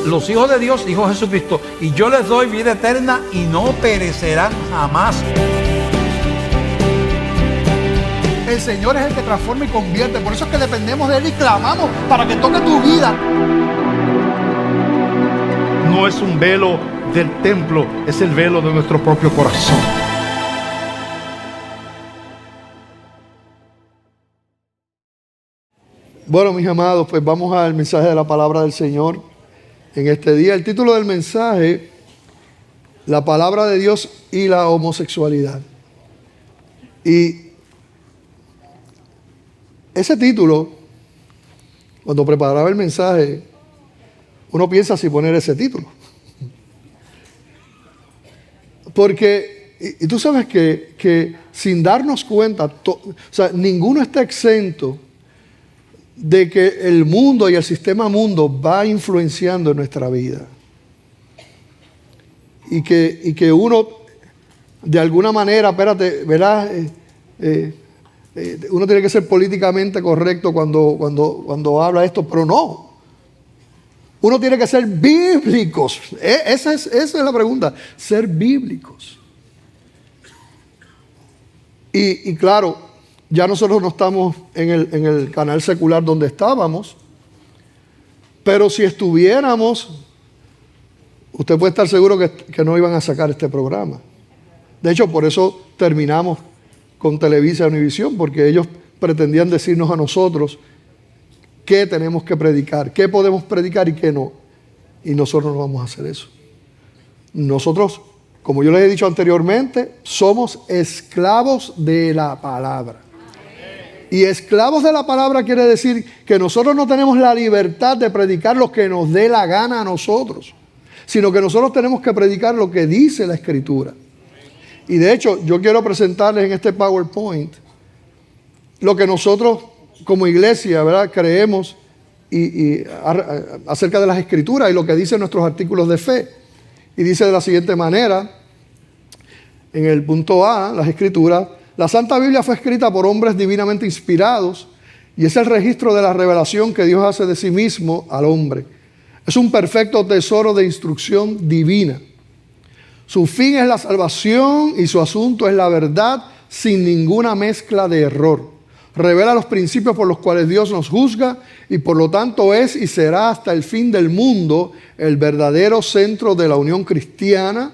Los hijos de Dios, dijo Jesucristo, y yo les doy vida eterna y no perecerán jamás. El Señor es el que transforma y convierte. Por eso es que dependemos de Él y clamamos para que toque tu vida. No es un velo del templo, es el velo de nuestro propio corazón. Bueno, mis amados, pues vamos al mensaje de la palabra del Señor en este día. El título del mensaje, la palabra de Dios y la homosexualidad. Y ese título, cuando preparaba el mensaje, uno piensa si poner ese título. Porque, y tú sabes que sin darnos cuenta, o sea, ninguno está exento de que el mundo y el sistema mundo va influenciando en nuestra vida. Y que uno, de alguna manera, espérate, ¿verdad? Uno tiene que ser políticamente correcto cuando habla esto, pero no. Uno tiene que ser bíblicos. Esa es la pregunta, ser bíblicos. Y claro, ya nosotros no estamos en el canal secular donde estábamos, pero si estuviéramos, usted puede estar seguro que no iban a sacar este programa. De hecho, por eso terminamos con Televisa y Univisión, porque ellos pretendían decirnos a nosotros qué tenemos que predicar, qué podemos predicar y qué no. Y nosotros no vamos a hacer eso. Nosotros, como yo les he dicho anteriormente, somos esclavos de la palabra. Y esclavos de la palabra quiere decir que nosotros no tenemos la libertad de predicar lo que nos dé la gana a nosotros, sino que nosotros tenemos que predicar lo que dice la Escritura. Y de hecho, yo quiero presentarles en este PowerPoint lo que nosotros como iglesia, ¿verdad?, creemos acerca de las Escrituras y lo que dicen nuestros artículos de fe. Y dice de la siguiente manera, en el punto A, las Escrituras: la Santa Biblia fue escrita por hombres divinamente inspirados y es el registro de la revelación que Dios hace de sí mismo al hombre. Es un perfecto tesoro de instrucción divina. Su fin es la salvación y su asunto es la verdad sin ninguna mezcla de error. Revela los principios por los cuales Dios nos juzga y por lo tanto es y será hasta el fin del mundo el verdadero centro de la unión cristiana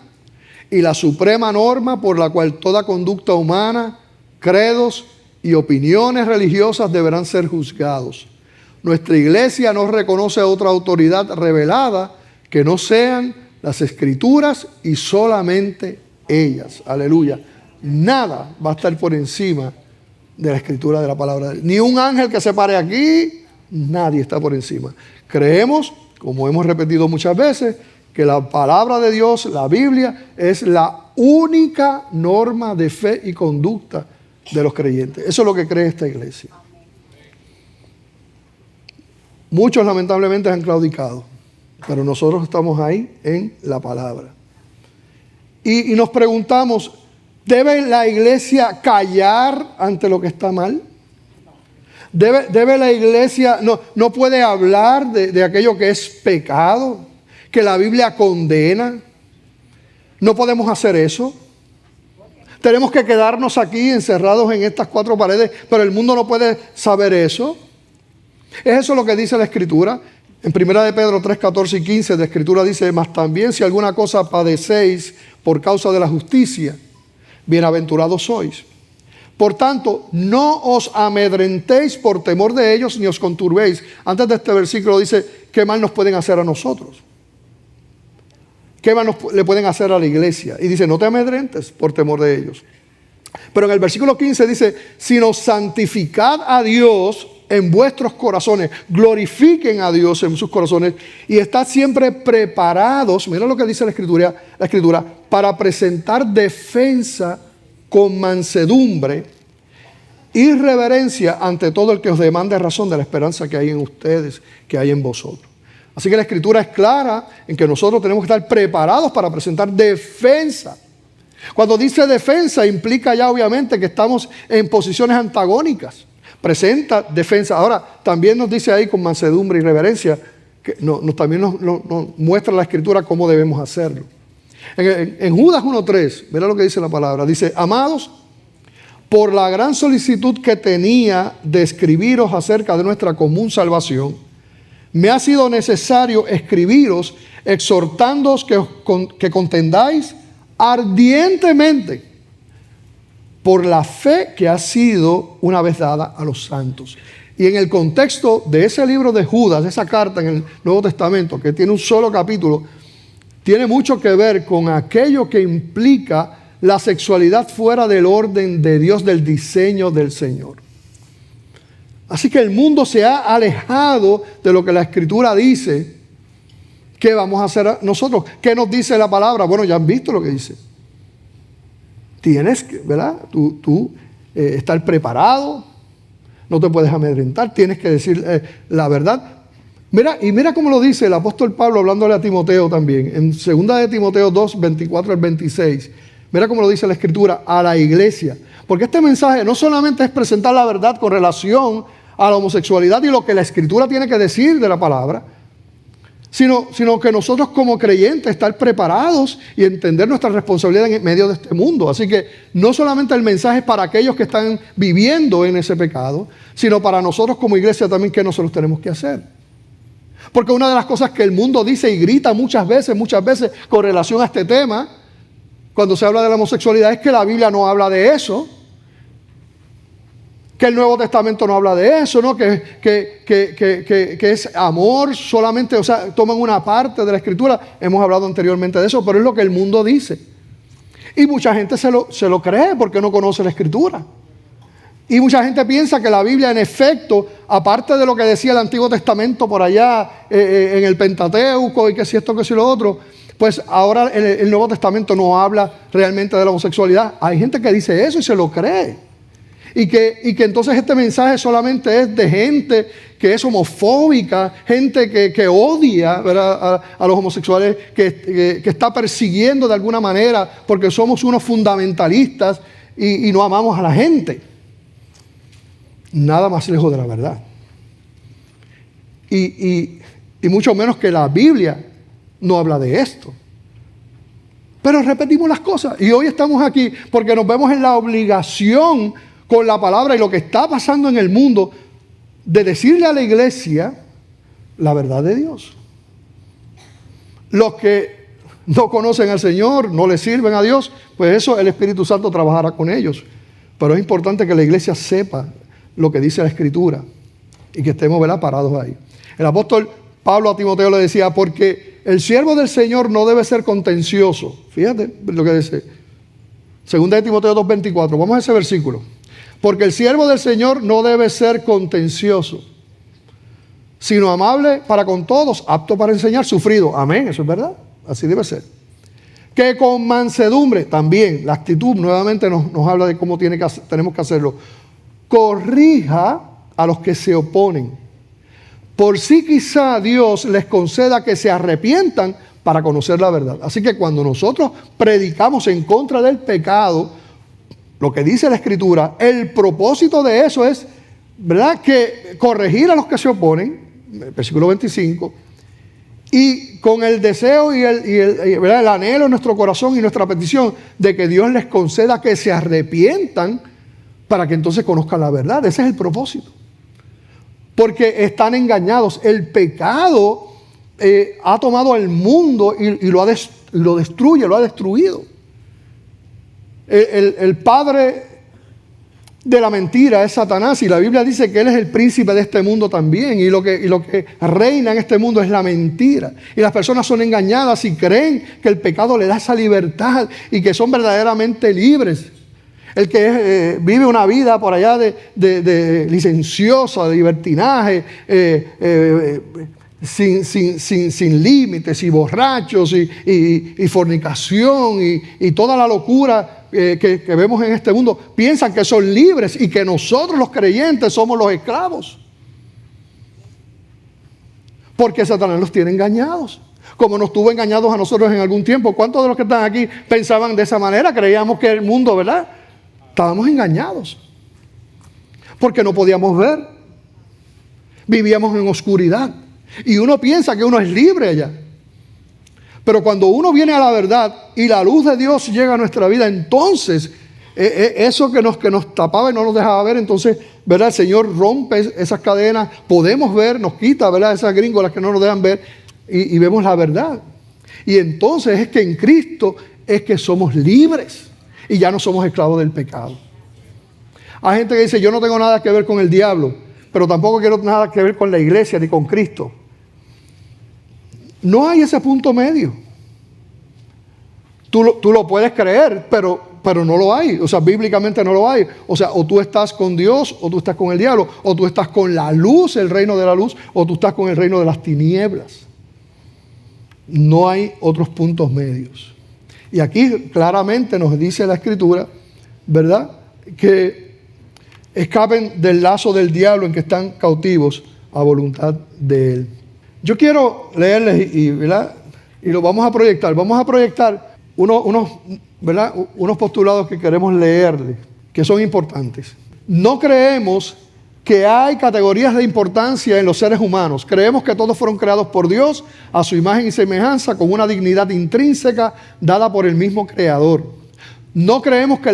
y la suprema norma por la cual toda conducta humana, credos y opiniones religiosas deberán ser juzgados. Nuestra iglesia no reconoce otra autoridad revelada que no sean las Escrituras y solamente ellas. Aleluya. Nada va a estar por encima de la Escritura, de la palabra de Dios. Ni un ángel que se pare aquí, nadie está por encima. Creemos, como hemos repetido muchas veces, que la palabra de Dios, la Biblia, es la única norma de fe y conducta de los creyentes. Eso es lo que cree esta iglesia. Muchos lamentablemente han claudicado, pero nosotros estamos ahí en la palabra. Y nos preguntamos, ¿debe la iglesia callar ante lo que está mal? ¿Debe la iglesia, no puede hablar de aquello que es pecado, que la Biblia condena? ¿No podemos hacer eso? Tenemos que quedarnos aquí encerrados en estas cuatro paredes, pero el mundo no puede saber eso. ¿Es eso lo que dice la Escritura? En 1 de Pedro 3, 14 y 15 la Escritura dice: mas también si alguna cosa padecéis por causa de la justicia, bienaventurados sois. Por tanto, no os amedrentéis por temor de ellos, ni os conturbéis. Antes de este versículo dice: ¿qué mal nos pueden hacer a nosotros? ¿Qué mal le pueden hacer a la iglesia? Y dice: no te amedrentes por temor de ellos. Pero en el versículo 15 dice: sino santificad a Dios en vuestros corazones, glorifiquen a Dios en sus corazones y estad siempre preparados, mira lo que dice la escritura, para presentar defensa con mansedumbre y reverencia ante todo el que os demande razón de la esperanza que hay en ustedes, que hay en vosotros. Así que la Escritura es clara en que nosotros tenemos que estar preparados para presentar defensa. Cuando dice defensa, implica ya obviamente que estamos en posiciones antagónicas. Presenta defensa. Ahora, también nos dice ahí con mansedumbre y reverencia, que también nos muestra la Escritura cómo debemos hacerlo. En Judas 1:3, verá lo que dice la palabra. Dice, amados, por la gran solicitud que tenía de escribiros acerca de nuestra común salvación, me ha sido necesario escribiros exhortándoos que contendáis ardientemente por la fe que ha sido una vez dada a los santos. Y en el contexto de ese libro de Judas, esa carta en el Nuevo Testamento, que tiene un solo capítulo, tiene mucho que ver con aquello que implica la sexualidad fuera del orden de Dios, del diseño del Señor. Así que el mundo se ha alejado de lo que la Escritura dice. ¿Qué vamos a hacer nosotros? ¿Qué nos dice la palabra? Bueno, ya han visto lo que dice. Tienes que, ¿verdad? Tú estar preparado, no te puedes amedrentar, tienes que decir la verdad. Mira cómo lo dice el apóstol Pablo hablándole a Timoteo también. En 2 de Timoteo 2, 24 al 26. Mira cómo lo dice la Escritura a la iglesia. Porque este mensaje no solamente es presentar la verdad con relación a la homosexualidad y lo que la Escritura tiene que decir de la palabra, sino que nosotros como creyentes estar preparados y entender nuestra responsabilidad en medio de este mundo. Así que no solamente el mensaje es para aquellos que están viviendo en ese pecado, sino para nosotros como iglesia también, que nosotros tenemos que hacer. Porque una de las cosas que el mundo dice y grita muchas veces con relación a este tema, cuando se habla de la homosexualidad, es que la Biblia no habla de eso, que el Nuevo Testamento no habla de eso, ¿no? Que es amor solamente, o sea, toman una parte de la Escritura. Hemos hablado anteriormente de eso, pero es lo que el mundo dice. Y mucha gente se lo cree porque no conoce la Escritura. Y mucha gente piensa que la Biblia, en efecto, aparte de lo que decía el Antiguo Testamento por allá en el Pentateuco y que si esto, que si lo otro, pues ahora el Nuevo Testamento no habla realmente de la homosexualidad. Hay gente que dice eso y se lo cree. Y que entonces este mensaje solamente es de gente que es homofóbica, gente que odia, ¿verdad?, a los homosexuales, que está persiguiendo de alguna manera porque somos unos fundamentalistas y no amamos a la gente. Nada más lejos de la verdad. Y mucho menos que la Biblia no habla de esto. Pero repetimos las cosas. Y hoy estamos aquí porque nos vemos en la obligación con la palabra y lo que está pasando en el mundo, de decirle a la iglesia la verdad de Dios. Los que no conocen al Señor, no le sirven a Dios, pues eso el Espíritu Santo trabajará con ellos. Pero es importante que la iglesia sepa lo que dice la Escritura y que estemos, ¿verdad?, parados ahí. El apóstol Pablo a Timoteo le decía, porque el siervo del Señor no debe ser contencioso. Fíjate lo que dice 2 de Timoteo 2:24. Vamos a ese versículo. Porque el siervo del Señor no debe ser contencioso, sino amable para con todos, apto para enseñar, sufrido. Amén, eso es verdad, así debe ser. Que con mansedumbre, también la actitud nuevamente nos habla de cómo tenemos que hacerlo. Corrija a los que se oponen, por si quizá Dios les conceda que se arrepientan para conocer la verdad. Así que cuando nosotros predicamos en contra del pecado, lo que dice la Escritura, el propósito de eso es, ¿verdad?, que corregir a los que se oponen, versículo 25, y con el deseo y el anhelo en nuestro corazón y nuestra petición de que Dios les conceda que se arrepientan para que entonces conozcan la verdad. Ese es el propósito. Porque están engañados. El pecado ha tomado al mundo y lo destruye, lo ha destruido. El padre de la mentira es Satanás, y la Biblia dice que él es el príncipe de este mundo también, y lo que reina en este mundo es la mentira, y las personas son engañadas y creen que el pecado le da esa libertad y que son verdaderamente libres. El que vive una vida por allá de licenciosa, de libertinaje, sin límites, y borrachos, y fornicación, y toda la locura que vemos en este mundo, piensan que son libres y que nosotros los creyentes somos los esclavos. Porque Satanás los tiene engañados. como nos tuvo engañados a nosotros en algún tiempo. ¿Cuántos de los que están aquí pensaban de esa manera? Creíamos que el mundo, ¿verdad? Estábamos engañados. Porque no podíamos ver. Vivíamos en oscuridad. Y uno piensa que uno es libre allá. Pero cuando uno viene a la verdad y la luz de Dios llega a nuestra vida, entonces eso que nos tapaba y no nos dejaba ver, entonces, ¿verdad? El Señor rompe esas cadenas, podemos ver, nos quita, ¿verdad? Esas gringolas que no nos dejan ver y vemos la verdad. Y entonces es que en Cristo es que somos libres y ya no somos esclavos del pecado. Hay gente que dice, yo no tengo nada que ver con el diablo, pero tampoco quiero nada que ver con la iglesia ni con Cristo. No hay ese punto medio. Tú lo puedes creer, pero no lo hay. O sea, bíblicamente no lo hay. O sea, o tú estás con Dios, o tú estás con el diablo, o tú estás con la luz, el reino de la luz, o tú estás con el reino de las tinieblas. No hay otros puntos medios. Y aquí claramente nos dice la Escritura, ¿verdad?, que escapen del lazo del diablo en que están cautivos a voluntad de él. Yo quiero leerles ¿verdad?, y lo vamos a proyectar. Vamos a proyectar unos postulados que queremos leerles, que son importantes. No creemos que hay categorías de importancia en los seres humanos. Creemos que todos fueron creados por Dios a su imagen y semejanza, con una dignidad intrínseca dada por el mismo Creador. No creemos que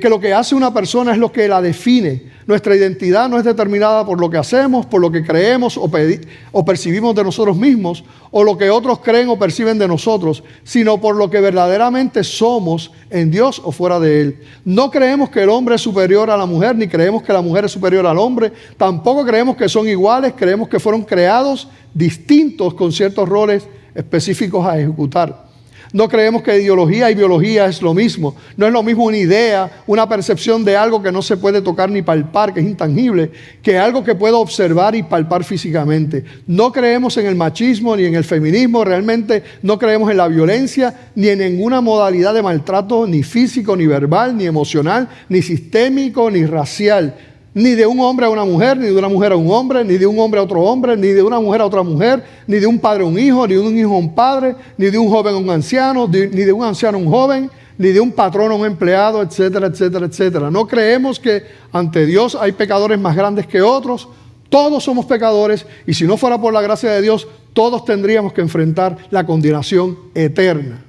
lo que hace una persona es lo que la define. Nuestra identidad no es determinada por lo que hacemos, por lo que creemos o percibimos de nosotros mismos, o lo que otros creen o perciben de nosotros, sino por lo que verdaderamente somos en Dios o fuera de Él. No creemos que el hombre es superior a la mujer, ni creemos que la mujer es superior al hombre. Tampoco creemos que son iguales, creemos que fueron creados distintos con ciertos roles específicos a ejecutar. No creemos que ideología y biología es lo mismo. No es lo mismo una idea, una percepción de algo que no se puede tocar ni palpar, que es intangible, que algo que puedo observar y palpar físicamente. No creemos en el machismo ni en el feminismo. Realmente no creemos en la violencia ni en ninguna modalidad de maltrato, ni físico, ni verbal, ni emocional, ni sistémico, ni racial. Ni de un hombre a una mujer, ni de una mujer a un hombre, ni de un hombre a otro hombre, ni de una mujer a otra mujer, ni de un padre a un hijo, ni de un hijo a un padre, ni de un joven a un anciano, ni de un anciano a un joven, ni de un patrón a un empleado, etcétera, etcétera, etcétera. No creemos que ante Dios hay pecadores más grandes que otros. Todos somos pecadores y si no fuera por la gracia de Dios, todos tendríamos que enfrentar la condenación eterna.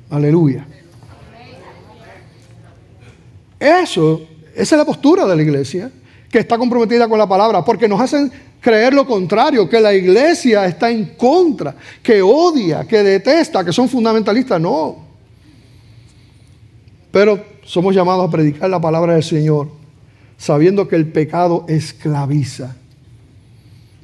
Aleluya. Esa es la postura de la iglesia, que está comprometida con la palabra, porque nos hacen creer lo contrario, que la iglesia está en contra, que odia, que detesta, que son fundamentalistas. No. Pero somos llamados a predicar la palabra del Señor, sabiendo que el pecado esclaviza.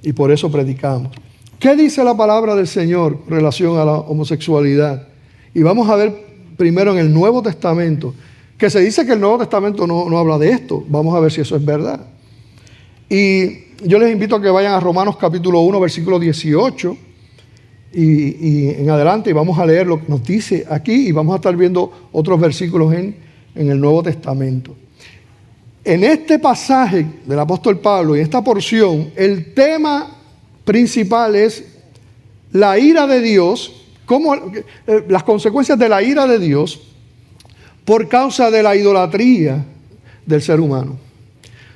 Y por eso predicamos. ¿Qué dice la palabra del Señor en relación a la homosexualidad? Y vamos a ver primero en el Nuevo Testamento, que se dice que el Nuevo Testamento no habla de esto. Vamos a ver si eso es verdad. Y yo les invito a que vayan a Romanos capítulo 1, versículo 18 y en adelante, y vamos a leer lo que nos dice aquí y vamos a estar viendo otros versículos en el Nuevo Testamento. En este pasaje del apóstol Pablo y esta porción, el tema principal es la ira de Dios, las consecuencias de la ira de Dios por causa de la idolatría del ser humano.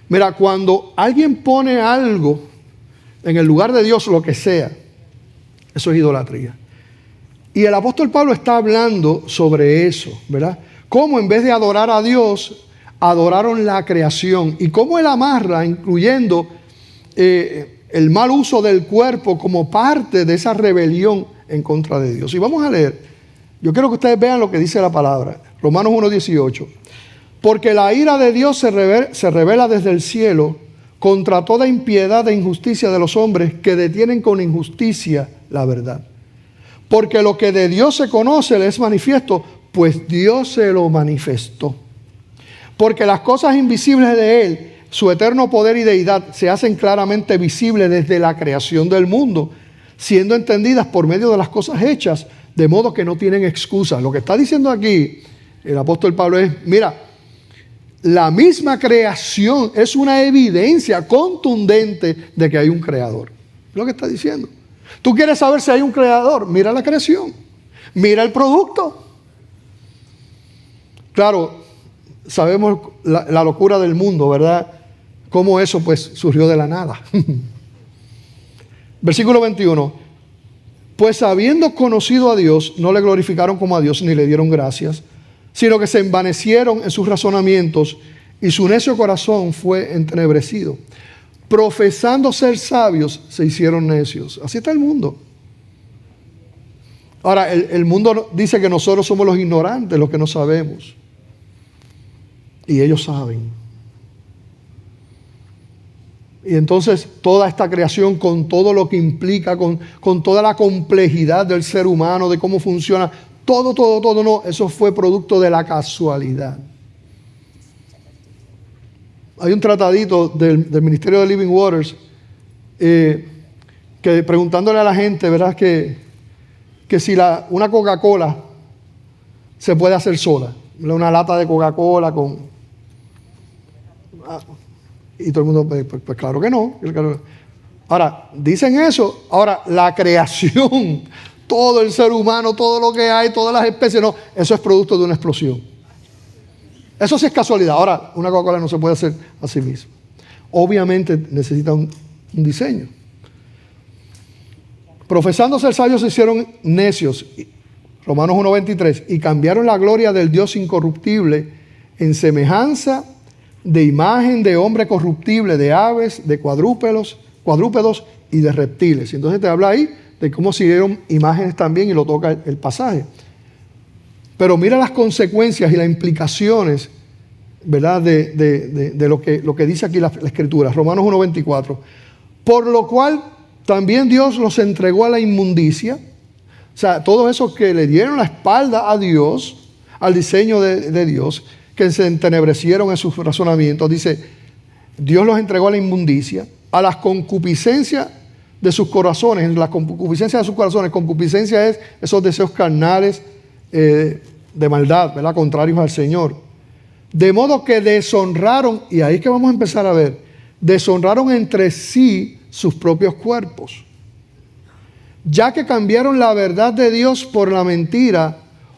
Mira, cuando alguien pone algo en el lugar de Dios, lo que sea, eso es idolatría. Y el apóstol Pablo está hablando sobre eso, ¿verdad? Cómo en vez de adorar a Dios, adoraron la creación. Y cómo él amarra, incluyendo el mal uso del cuerpo como parte de esa rebelión en contra de Dios. Y vamos a leer. Yo quiero que ustedes vean lo que dice la palabra. Romanos 1:18. Porque la ira de Dios se revela desde el cielo contra toda impiedad e injusticia de los hombres que detienen con injusticia la verdad. Porque lo que de Dios se conoce le es manifiesto, pues Dios se lo manifestó. Porque las cosas invisibles de Él, su eterno poder y deidad, se hacen claramente visibles desde la creación del mundo, siendo entendidas por medio de las cosas hechas, de modo que no tienen excusa. Lo que está diciendo aquí el apóstol Pablo es, mira, la misma creación es una evidencia contundente de que hay un creador. Es lo que está diciendo. ¿Tú quieres saber si hay un creador? Mira la creación. Mira el producto. Claro, sabemos la locura del mundo, ¿verdad? Cómo eso pues surgió de la nada. Versículo 21. Pues habiendo conocido a Dios, no le glorificaron como a Dios ni le dieron gracias, sino que se envanecieron en sus razonamientos y su necio corazón fue entenebrecido. Profesando ser sabios, se hicieron necios. Así está el mundo. Ahora, el mundo dice que nosotros somos los ignorantes, los que no sabemos. Y ellos saben. Y entonces toda esta creación, con todo lo que implica, con toda la complejidad del ser humano, de cómo funciona, todo, no, eso fue producto de la casualidad. Hay un tratadito del Ministerio de Living Waters que preguntándole a la gente, ¿verdad? Que si una Coca-Cola se puede hacer sola. Una lata de Coca-Cola con... y todo el mundo, pues claro que no. Ahora, dicen eso. Ahora, la creación, todo el ser humano, todo lo que hay, todas las especies, no, eso es producto de una explosión. Eso sí es casualidad. Ahora, una Coca-Cola no se puede hacer a sí misma. Obviamente necesita un diseño. Profesando ser sabios se hicieron necios. Romanos 1:23. Y cambiaron la gloria del Dios incorruptible en semejanza de imagen de hombre corruptible, de aves, de cuadrúpedos y de reptiles. Entonces te habla ahí de cómo siguieron imágenes también y lo toca el pasaje. Pero mira las consecuencias y las implicaciones, ¿verdad? De lo que dice aquí la Escritura. Romanos 1:24. Por lo cual también Dios los entregó a la inmundicia. O sea, todos esos que le dieron la espalda a Dios, al diseño de Dios, que se entenebrecieron en sus razonamientos. Dice, Dios los entregó a la inmundicia, a las concupiscencias de sus corazones. En la concupiscencia de sus corazones, concupiscencia es esos deseos carnales, de maldad, ¿verdad? Contrarios al Señor. De modo que deshonraron, y ahí es que vamos a empezar a ver, deshonraron entre sí sus propios cuerpos, ya que cambiaron la verdad de Dios por la mentira,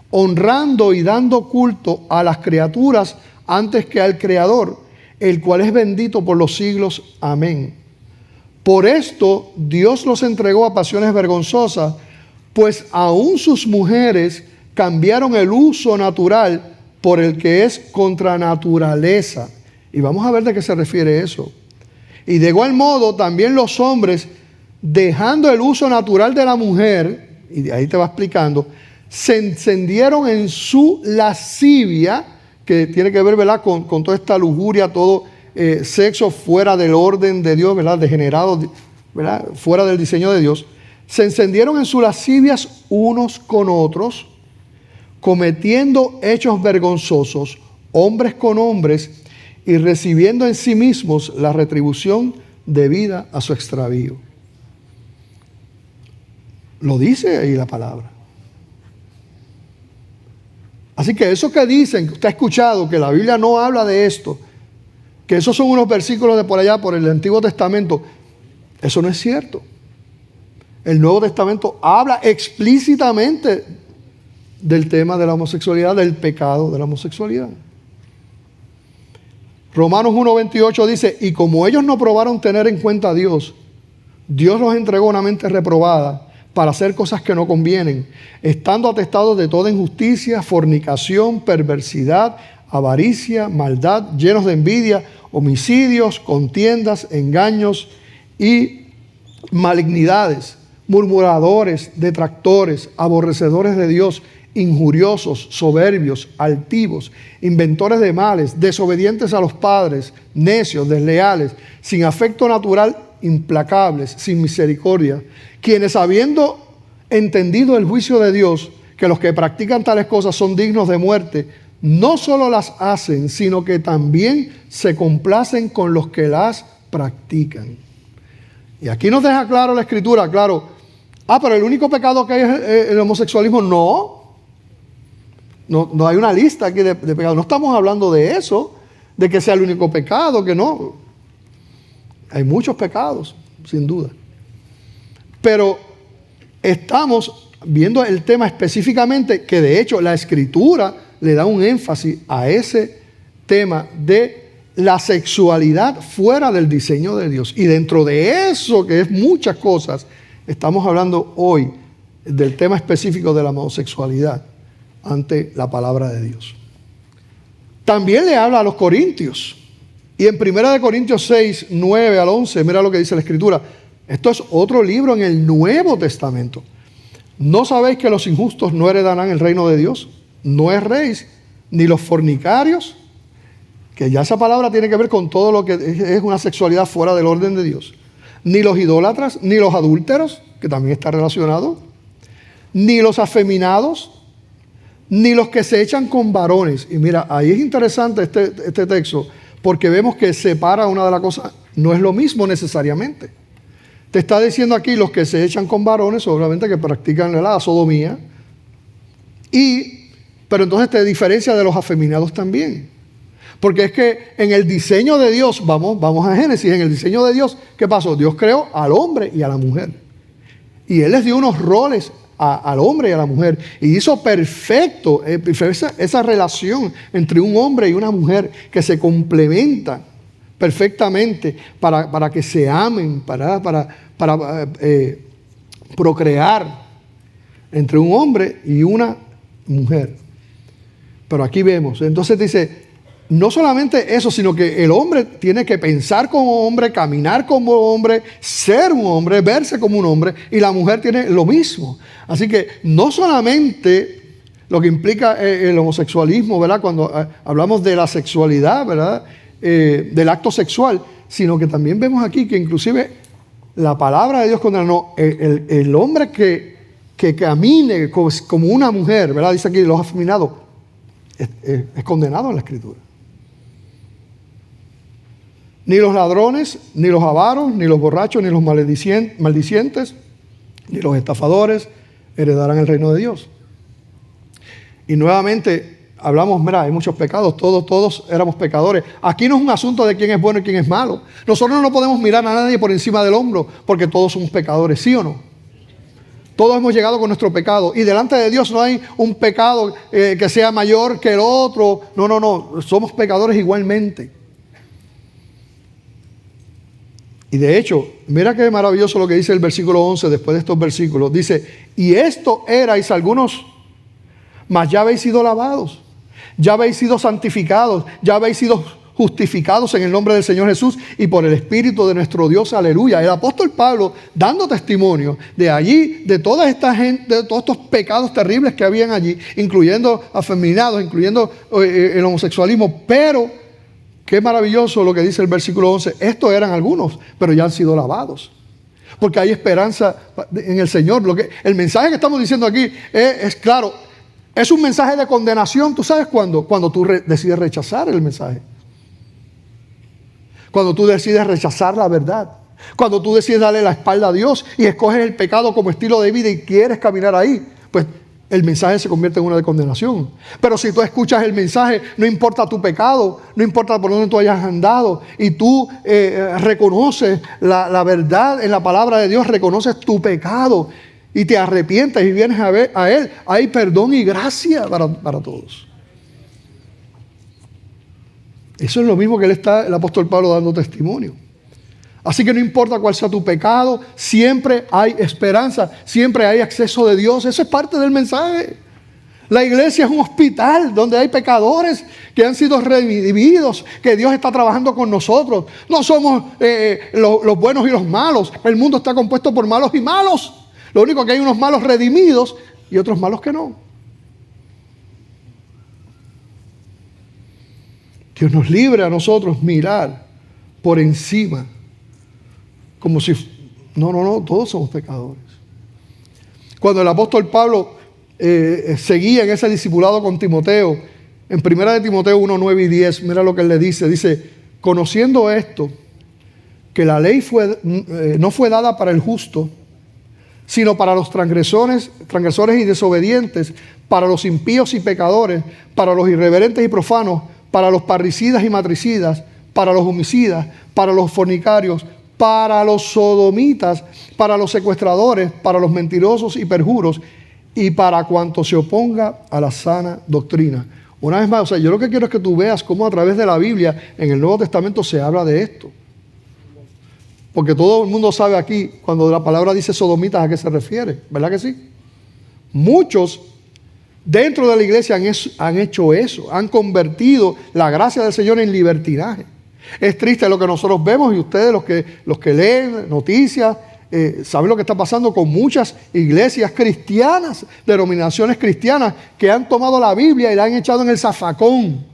honrando y dando culto a las criaturas antes que al Creador, el cual es bendito por los siglos. Amén. Por esto Dios los entregó a pasiones vergonzosas, pues aún sus mujeres cambiaron el uso natural por el que es contra naturaleza. Y vamos a ver de qué se refiere eso. Y de igual modo también los hombres, dejando el uso natural de la mujer, y de ahí te va explicando, se encendieron en su lascivia, que tiene que ver, ¿verdad? con toda esta lujuria, todo sexo fuera del orden de Dios, ¿verdad? Degenerado, ¿verdad? Fuera del diseño de Dios. Se encendieron en sus lascivias unos con otros, cometiendo hechos vergonzosos, hombres con hombres, y recibiendo en sí mismos la retribución debida a su extravío. Lo dice ahí la palabra. Así que eso que dicen, que usted ha escuchado, que la Biblia no habla de esto, que esos son unos versículos de por allá, por el Antiguo Testamento, eso no es cierto. El Nuevo Testamento habla explícitamente del tema de la homosexualidad, del pecado de la homosexualidad. Romanos 1:28 dice, y como ellos no probaron tener en cuenta a Dios, Dios los entregó una mente reprobada para hacer cosas que no convienen, estando atestados de toda injusticia, fornicación, perversidad, avaricia, maldad, llenos de envidia, homicidios, contiendas, engaños y malignidades, murmuradores, detractores, aborrecedores de Dios, injuriosos, soberbios, altivos, inventores de males, desobedientes a los padres, necios, desleales, sin afecto natural, implacables, sin misericordia, quienes habiendo entendido el juicio de Dios, que los que practican tales cosas son dignos de muerte, no solo las hacen, sino que también se complacen con los que las practican. Y aquí nos deja claro la Escritura, claro, pero el único pecado que hay es el homosexualismo. No hay una lista aquí de pecados. No estamos hablando de eso, de que sea el único pecado, que no. Hay muchos pecados, sin duda. Pero estamos viendo el tema específicamente, que de hecho la Escritura le da un énfasis a ese tema de la sexualidad fuera del diseño de Dios. Y dentro de eso, que es muchas cosas, estamos hablando hoy del tema específico de la homosexualidad ante la palabra de Dios. También le habla a los corintios. Y en 1 Corintios 6, 9 al 11, mira lo que dice la Escritura. Esto es otro libro en el Nuevo Testamento. ¿No sabéis que los injustos no heredarán el reino de Dios? No erréis, ni los fornicarios, que ya esa palabra tiene que ver con todo lo que es una sexualidad fuera del orden de Dios, ni los idólatras, ni los adúlteros, que también está relacionado, ni los afeminados, ni los que se echan con varones. Y mira, ahí es interesante este texto, porque vemos que separa una de las cosas, no es lo mismo necesariamente. Te está diciendo aquí los que se echan con varones, obviamente que practican la sodomía, pero entonces te diferencia de los afeminados también. Porque es que en el diseño de Dios, vamos a Génesis, en el diseño de Dios, ¿qué pasó? Dios creó al hombre y a la mujer. Y Él les dio unos roles al hombre y a la mujer. Y hizo perfecto esa relación entre un hombre y una mujer que se complementan perfectamente para que se amen, para procrear entre un hombre y una mujer. Pero aquí vemos, entonces dice, no solamente eso, sino que el hombre tiene que pensar como hombre, caminar como hombre, ser un hombre, verse como un hombre, y la mujer tiene lo mismo. Así que no solamente lo que implica el homosexualismo, ¿verdad? Cuando hablamos de la sexualidad, ¿verdad? Del acto sexual, sino que también vemos aquí que inclusive la palabra de Dios condena, el hombre que camine como una mujer, ¿verdad? Dice aquí los afeminados, es condenado en la Escritura. Ni los ladrones, ni los avaros, ni los borrachos, ni los maldicientes, ni los estafadores heredarán el reino de Dios. Y nuevamente hablamos, mira, hay muchos pecados, todos éramos pecadores. Aquí no es un asunto de quién es bueno y quién es malo. Nosotros no podemos mirar a nadie por encima del hombro, porque todos somos pecadores, ¿sí o no? Todos hemos llegado con nuestro pecado. Y delante de Dios no hay un pecado que sea mayor que el otro. No. Somos pecadores igualmente. Y de hecho, mira qué maravilloso lo que dice el versículo 11 después de estos versículos. Dice, y esto erais algunos, mas ya habéis sido lavados, ya habéis sido santificados, ya habéis sido justificados en el nombre del Señor Jesús y por el Espíritu de nuestro Dios, aleluya. El apóstol Pablo dando testimonio de allí, de toda esta gente, de todos estos pecados terribles que habían allí, incluyendo afeminados, incluyendo el homosexualismo, pero qué maravilloso lo que dice el versículo 11. Estos eran algunos, pero ya han sido lavados. Porque hay esperanza en el Señor. El mensaje que estamos diciendo aquí es claro. Es un mensaje de condenación. ¿Tú sabes cuándo? Cuando tú decides rechazar el mensaje. Cuando tú decides rechazar la verdad. Cuando tú decides darle la espalda a Dios y escoges el pecado como estilo de vida y quieres caminar ahí, pues el mensaje se convierte en una de condenación. Pero si tú escuchas el mensaje, no importa tu pecado, no importa por dónde tú hayas andado, y tú reconoces la verdad en la palabra de Dios, reconoces tu pecado y te arrepientes y vienes a Él, hay perdón y gracia para todos. Eso es lo mismo que el apóstol Pablo dando testimonio. Así que no importa cuál sea tu pecado, siempre hay esperanza, siempre hay acceso de Dios. Eso es parte del mensaje. La iglesia es un hospital donde hay pecadores que han sido redimidos, que Dios está trabajando con nosotros. No somos los buenos y los malos. El mundo está compuesto por malos y malos. Lo único que hay unos malos redimidos y otros malos que no. Dios nos libre a nosotros mirar por encima. Como si, no, todos somos pecadores. Cuando el apóstol Pablo seguía en ese discipulado con Timoteo, en 1 de Timoteo 1, 9 y 10, mira lo que él le dice, conociendo esto, que la ley no fue dada para el justo, sino para los transgresores y desobedientes, para los impíos y pecadores, para los irreverentes y profanos, para los parricidas y matricidas, para los homicidas, para los fornicarios, para los sodomitas, para los secuestradores, para los mentirosos y perjuros, y para cuanto se oponga a la sana doctrina. Una vez más, o sea, yo lo que quiero es que tú veas cómo a través de la Biblia, en el Nuevo Testamento, se habla de esto. Porque todo el mundo sabe aquí, cuando la palabra dice sodomitas, ¿a qué se refiere? ¿Verdad que sí? Muchos dentro de la iglesia han hecho eso, han convertido la gracia del Señor en libertinaje. Es triste lo que nosotros vemos, y ustedes los que leen noticias, saben lo que está pasando con muchas iglesias cristianas, denominaciones cristianas, que han tomado la Biblia y la han echado en el zafacón.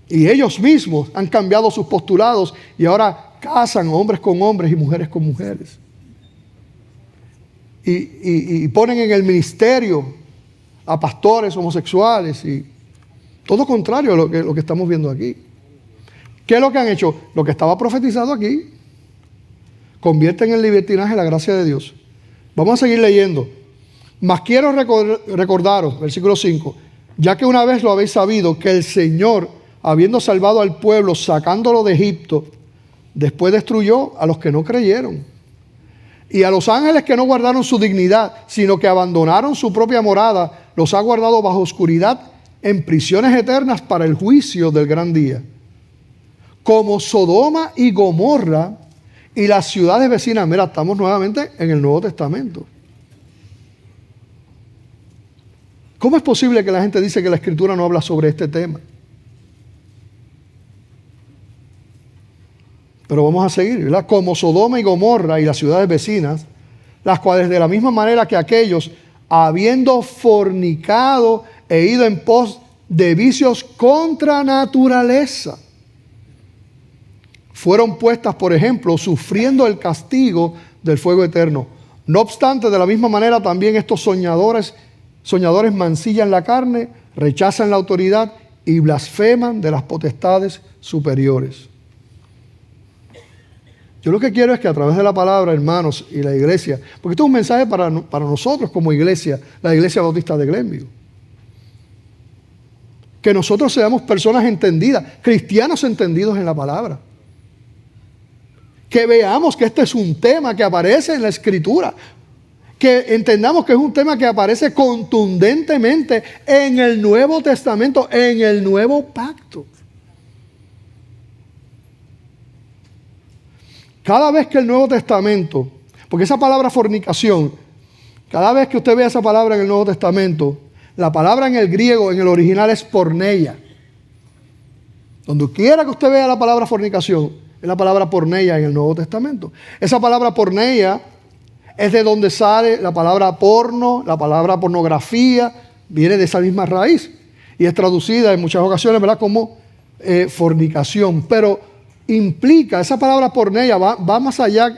Y ellos mismos han cambiado sus postulados y ahora casan hombres con hombres y mujeres con mujeres. Y ponen en el ministerio a pastores homosexuales y todo contrario a lo que estamos viendo aquí. ¿Qué es lo que han hecho? Lo que estaba profetizado aquí. Convierten en libertinaje la gracia de Dios. Vamos a seguir leyendo. Mas quiero recordaros, versículo 5, ya que una vez lo habéis sabido, que el Señor, habiendo salvado al pueblo, sacándolo de Egipto, después destruyó a los que no creyeron. Y a los ángeles que no guardaron su dignidad, sino que abandonaron su propia morada, los ha guardado bajo oscuridad en prisiones eternas para el juicio del gran día. Como Sodoma y Gomorra y las ciudades vecinas. Mira, estamos nuevamente en el Nuevo Testamento. ¿Cómo es posible que la gente dice que la Escritura no habla sobre este tema? Pero vamos a seguir, ¿verdad? Como Sodoma y Gomorra y las ciudades vecinas, las cuales de la misma manera que aquellos, habiendo fornicado e ido en pos de vicios contra naturaleza, fueron puestas, por ejemplo, sufriendo el castigo del fuego eterno. No obstante, de la misma manera también estos soñadores mancillan la carne, rechazan la autoridad y blasfeman de las potestades superiores. Yo lo que quiero es que a través de la palabra, hermanos, y la iglesia, porque esto es un mensaje para nosotros como iglesia, la Iglesia Bautista de Glenview, que nosotros seamos personas entendidas, cristianos entendidos en la palabra. Que veamos que este es un tema que aparece en la Escritura, que entendamos que es un tema que aparece contundentemente en el Nuevo Testamento, en el Nuevo Pacto. Cada vez que el Nuevo Testamento, porque esa palabra fornicación, cada vez que usted vea esa palabra en el Nuevo Testamento, la palabra en el griego, en el original, es porneia. Donde quiera que usted vea la palabra fornicación, es la palabra porneia en el Nuevo Testamento. Esa palabra porneia es de donde sale la palabra porno, la palabra pornografía, viene de esa misma raíz. Y es traducida en muchas ocasiones, ¿verdad?, como fornicación. Pero implica, esa palabra porneia va más allá,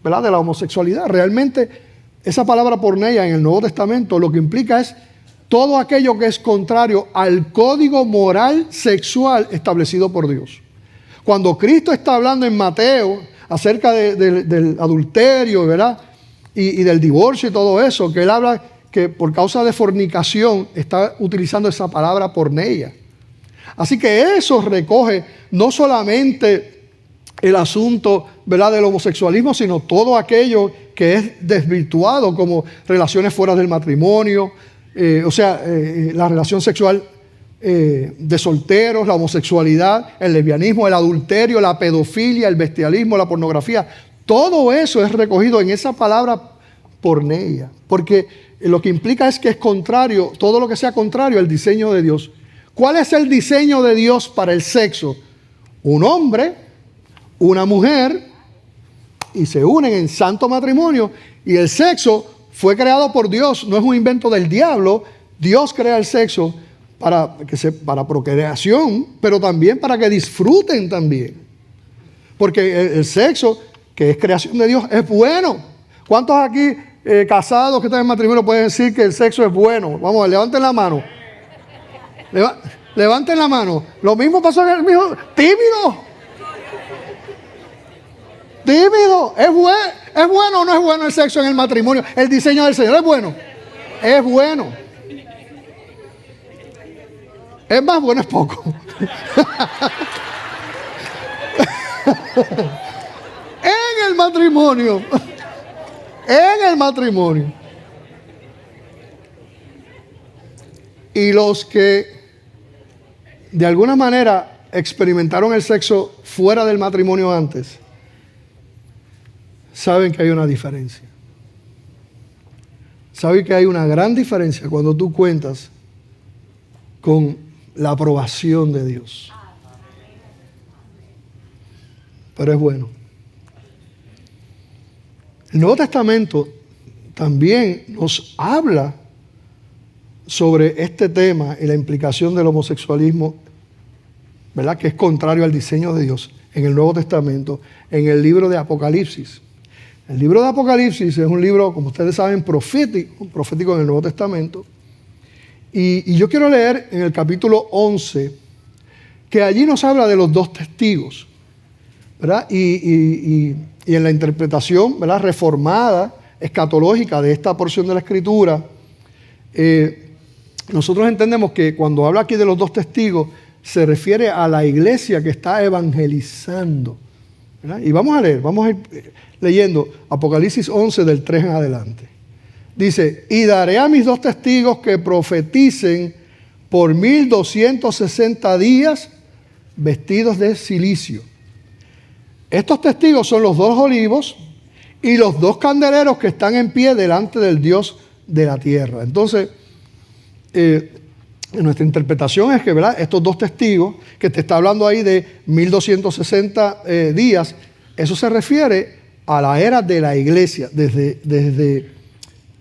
¿verdad?, de la homosexualidad. Realmente esa palabra porneia en el Nuevo Testamento lo que implica es todo aquello que es contrario al código moral sexual establecido por Dios. Cuando Cristo está hablando en Mateo acerca del adulterio, ¿verdad?, y del divorcio y todo eso, que él habla que por causa de fornicación está utilizando esa palabra porneia. Así que eso recoge no solamente el asunto, ¿verdad?, del homosexualismo, sino todo aquello que es desvirtuado, como relaciones fuera del matrimonio, la relación sexual de solteros, la homosexualidad, el lesbianismo, el adulterio, la pedofilia, el bestialismo, la pornografía. Todo eso es recogido en esa palabra porneia, porque lo que implica es que es contrario, todo lo que sea contrario al diseño de Dios. ¿Cuál es el diseño de Dios para el sexo? Un hombre, una mujer, y se unen en santo matrimonio, y el sexo fue creado por Dios, no es un invento del diablo. Dios crea el sexo para procreación, pero también para que disfruten también. Porque el sexo, que es creación de Dios, es bueno. ¿Cuántos aquí casados que están en matrimonio pueden decir que el sexo es bueno? Vamos, levanten la mano. Levanten la mano. Lo mismo pasó en el mismo. Tímido. ¿Es bueno o no es bueno el sexo en el matrimonio? El diseño del Señor es bueno. Es bueno. Es más bueno, es poco. En el matrimonio. En el matrimonio. Y los que de alguna manera experimentaron el sexo fuera del matrimonio antes, saben que hay una diferencia. Saben que hay una gran diferencia cuando tú cuentas con la aprobación de Dios. Pero es bueno. El Nuevo Testamento también nos habla sobre este tema y la implicación del homosexualismo, ¿verdad?, que es contrario al diseño de Dios en el Nuevo Testamento, en el libro de Apocalipsis. El libro de Apocalipsis es un libro, como ustedes saben, profético en el Nuevo Testamento. Y yo quiero leer en el capítulo 11, que allí nos habla de los dos testigos, ¿verdad? Y en la interpretación, ¿verdad?, reformada, escatológica de esta porción de la Escritura, nosotros entendemos que cuando habla aquí de los dos testigos, se refiere a la iglesia que está evangelizando, ¿verdad? Y vamos a ir leyendo Apocalipsis 11 del 3 en adelante. Dice, y daré a mis dos testigos que profeticen por 1260 días vestidos de cilicio. Estos testigos son los dos olivos y los dos candeleros que están en pie delante del Dios de la tierra. Entonces, nuestra interpretación es que, ¿verdad?, estos dos testigos, que te está hablando ahí de 1260 días, eso se refiere a la era de la iglesia, desde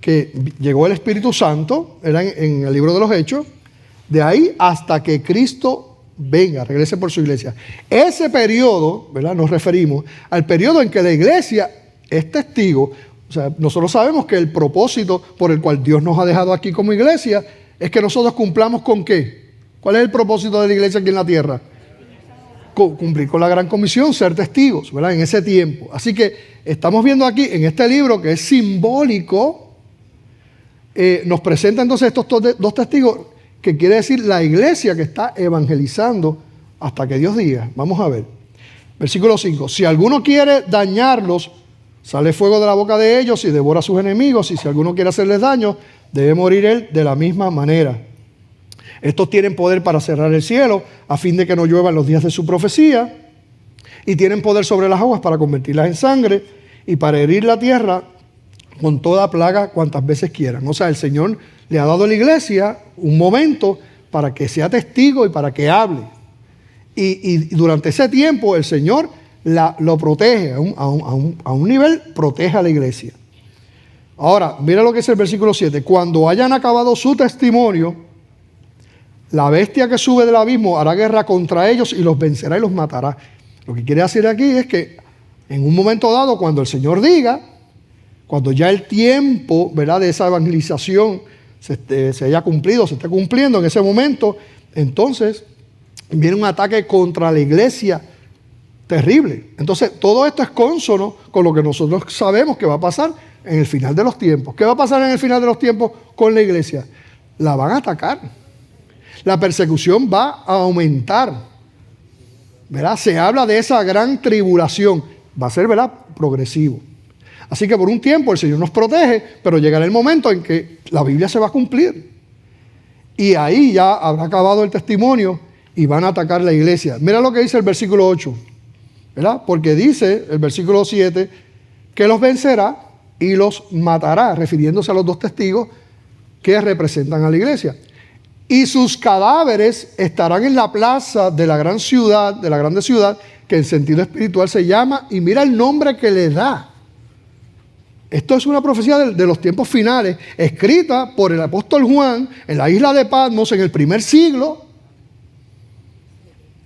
que llegó el Espíritu Santo, era en el libro de los Hechos, de ahí hasta que Cristo venga, regrese por su iglesia. Ese periodo, ¿verdad?, nos referimos al periodo en que la iglesia es testigo. O sea, nosotros sabemos que el propósito por el cual Dios nos ha dejado aquí como iglesia es que nosotros cumplamos ¿con qué? ¿Cuál es el propósito de la iglesia aquí en la tierra? Cumplir con la gran comisión, ser testigos, ¿verdad?, en ese tiempo. Así que estamos viendo aquí en este libro que es simbólico, nos presenta entonces estos dos testigos, que quiere decir la iglesia que está evangelizando hasta que Dios diga. Vamos a ver. Versículo 5. Si alguno quiere dañarlos, sale fuego de la boca de ellos y devora a sus enemigos. Y si alguno quiere hacerles daño, debe morir él de la misma manera. Estos tienen poder para cerrar el cielo, a fin de que no llueva en los días de su profecía. Y tienen poder sobre las aguas para convertirlas en sangre y para herir la tierra con toda plaga cuantas veces quieran. O sea, el Señor le ha dado a la iglesia un momento para que sea testigo y para que hable. Y durante ese tiempo el Señor lo protege, a un nivel protege a la iglesia. Ahora, mira lo que es el versículo 7. Cuando hayan acabado su testimonio, la bestia que sube del abismo hará guerra contra ellos y los vencerá y los matará. Lo que quiere decir aquí es que en un momento dado, cuando el Señor diga, cuando ya el tiempo, ¿verdad?, de esa evangelización se haya cumplido, se esté cumpliendo en ese momento, entonces viene un ataque contra la iglesia terrible. Entonces todo esto es cónsono con lo que nosotros sabemos que va a pasar en el final de los tiempos. ¿Qué va a pasar en el final de los tiempos con la iglesia? La van a atacar. La persecución va a aumentar, ¿verdad? Se habla de esa gran tribulación. Va a ser, ¿verdad?, progresivo. Así que por un tiempo el Señor nos protege, pero llegará el momento en que la Biblia se va a cumplir. Y ahí ya habrá acabado el testimonio y van a atacar la iglesia. Mira lo que dice el versículo 8, ¿verdad? Porque dice el versículo 7 que los vencerá y los matará, refiriéndose a los dos testigos que representan a la iglesia. Y sus cadáveres estarán en la plaza de la gran ciudad, de la grande ciudad, que en sentido espiritual se llama, y mira el nombre que le da. Esto es una profecía de los tiempos finales, escrita por el apóstol Juan en la isla de Patmos en el primer siglo.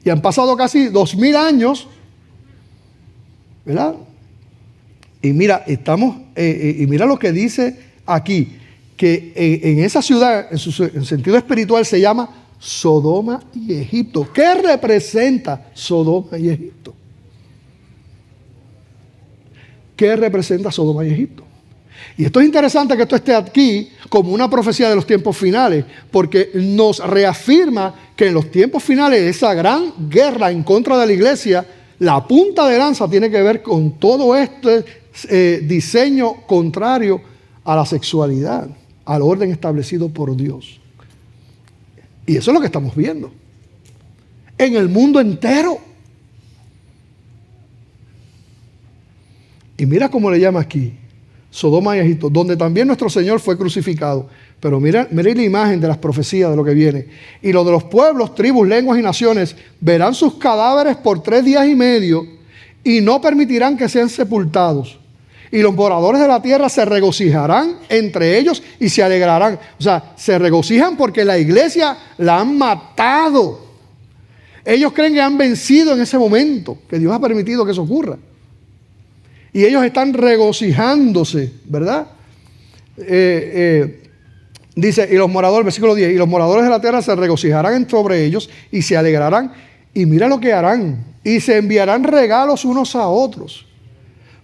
Y han pasado casi 2000 años, ¿verdad? Y mira, mira lo que dice aquí, que en esa ciudad, en sentido espiritual, se llama Sodoma y Egipto. ¿Qué representa Sodoma y Egipto? ¿Qué representa Sodoma y Egipto? Y esto es interesante que esto esté aquí como una profecía de los tiempos finales, porque nos reafirma que en los tiempos finales esa gran guerra en contra de la iglesia La punta de lanza tiene que ver con todo este diseño contrario a la sexualidad, al orden establecido por Dios. Y eso es lo que estamos viendo en el mundo entero. Y mira cómo le llama aquí, Sodoma y Egipto, donde también nuestro Señor fue crucificado. Pero mira la imagen de las profecías de lo que viene. Y los de los pueblos, tribus, lenguas y naciones verán sus cadáveres por 3 días y medio y no permitirán que sean sepultados. Y los moradores de la tierra se regocijarán entre ellos y se alegrarán. O sea, se regocijan porque la iglesia la han matado. Ellos creen que han vencido en ese momento, que Dios ha permitido que eso ocurra. Y ellos están regocijándose, ¿verdad? Dice, y los moradores, versículo 10, y los moradores de la tierra se regocijarán sobre ellos y se alegrarán. Y mira lo que harán. Y se enviarán regalos unos a otros.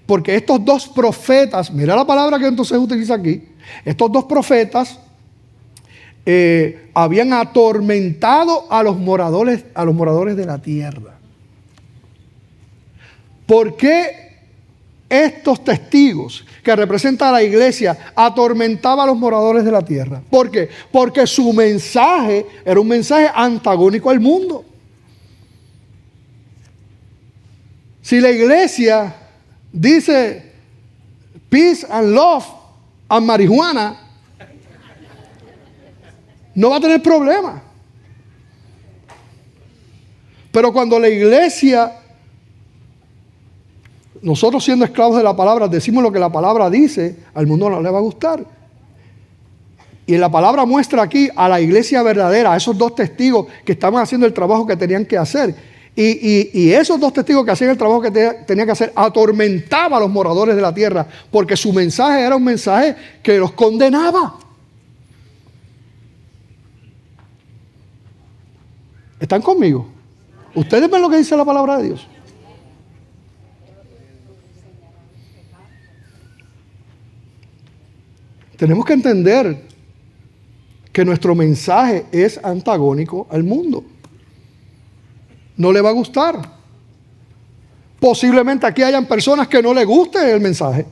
Porque estos 2 profetas, mira la palabra que entonces utiliza aquí, estos 2 profetas habían atormentado a los moradores de la tierra. ¿Por qué estos testigos que representan a la iglesia atormentaban a los moradores de la tierra? ¿Por qué? Porque su mensaje era un mensaje antagónico al mundo. Si la iglesia dice peace and love and marihuana, no va a tener problema. Pero cuando la iglesia, nosotros siendo esclavos de la palabra, decimos lo que la palabra dice, al mundo no le va a gustar. Y la palabra muestra aquí a la iglesia verdadera, a esos 2 testigos que estaban haciendo el trabajo que tenían que hacer. Y esos 2 testigos que hacían el trabajo que tenían que hacer atormentaban a los moradores de la tierra, porque su mensaje era un mensaje que los condenaba. ¿Están conmigo? ¿Ustedes ven lo que dice la palabra de Dios? Tenemos que entender que nuestro mensaje es antagónico al mundo. No le va a gustar. Posiblemente aquí hayan personas que no les guste el mensaje,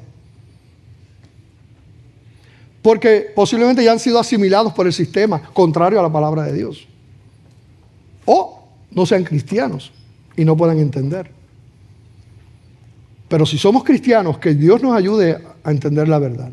porque posiblemente ya han sido asimilados por el sistema contrario a la palabra de Dios, o no sean cristianos y no puedan entender. Pero si somos cristianos, que Dios nos ayude a entender la verdad.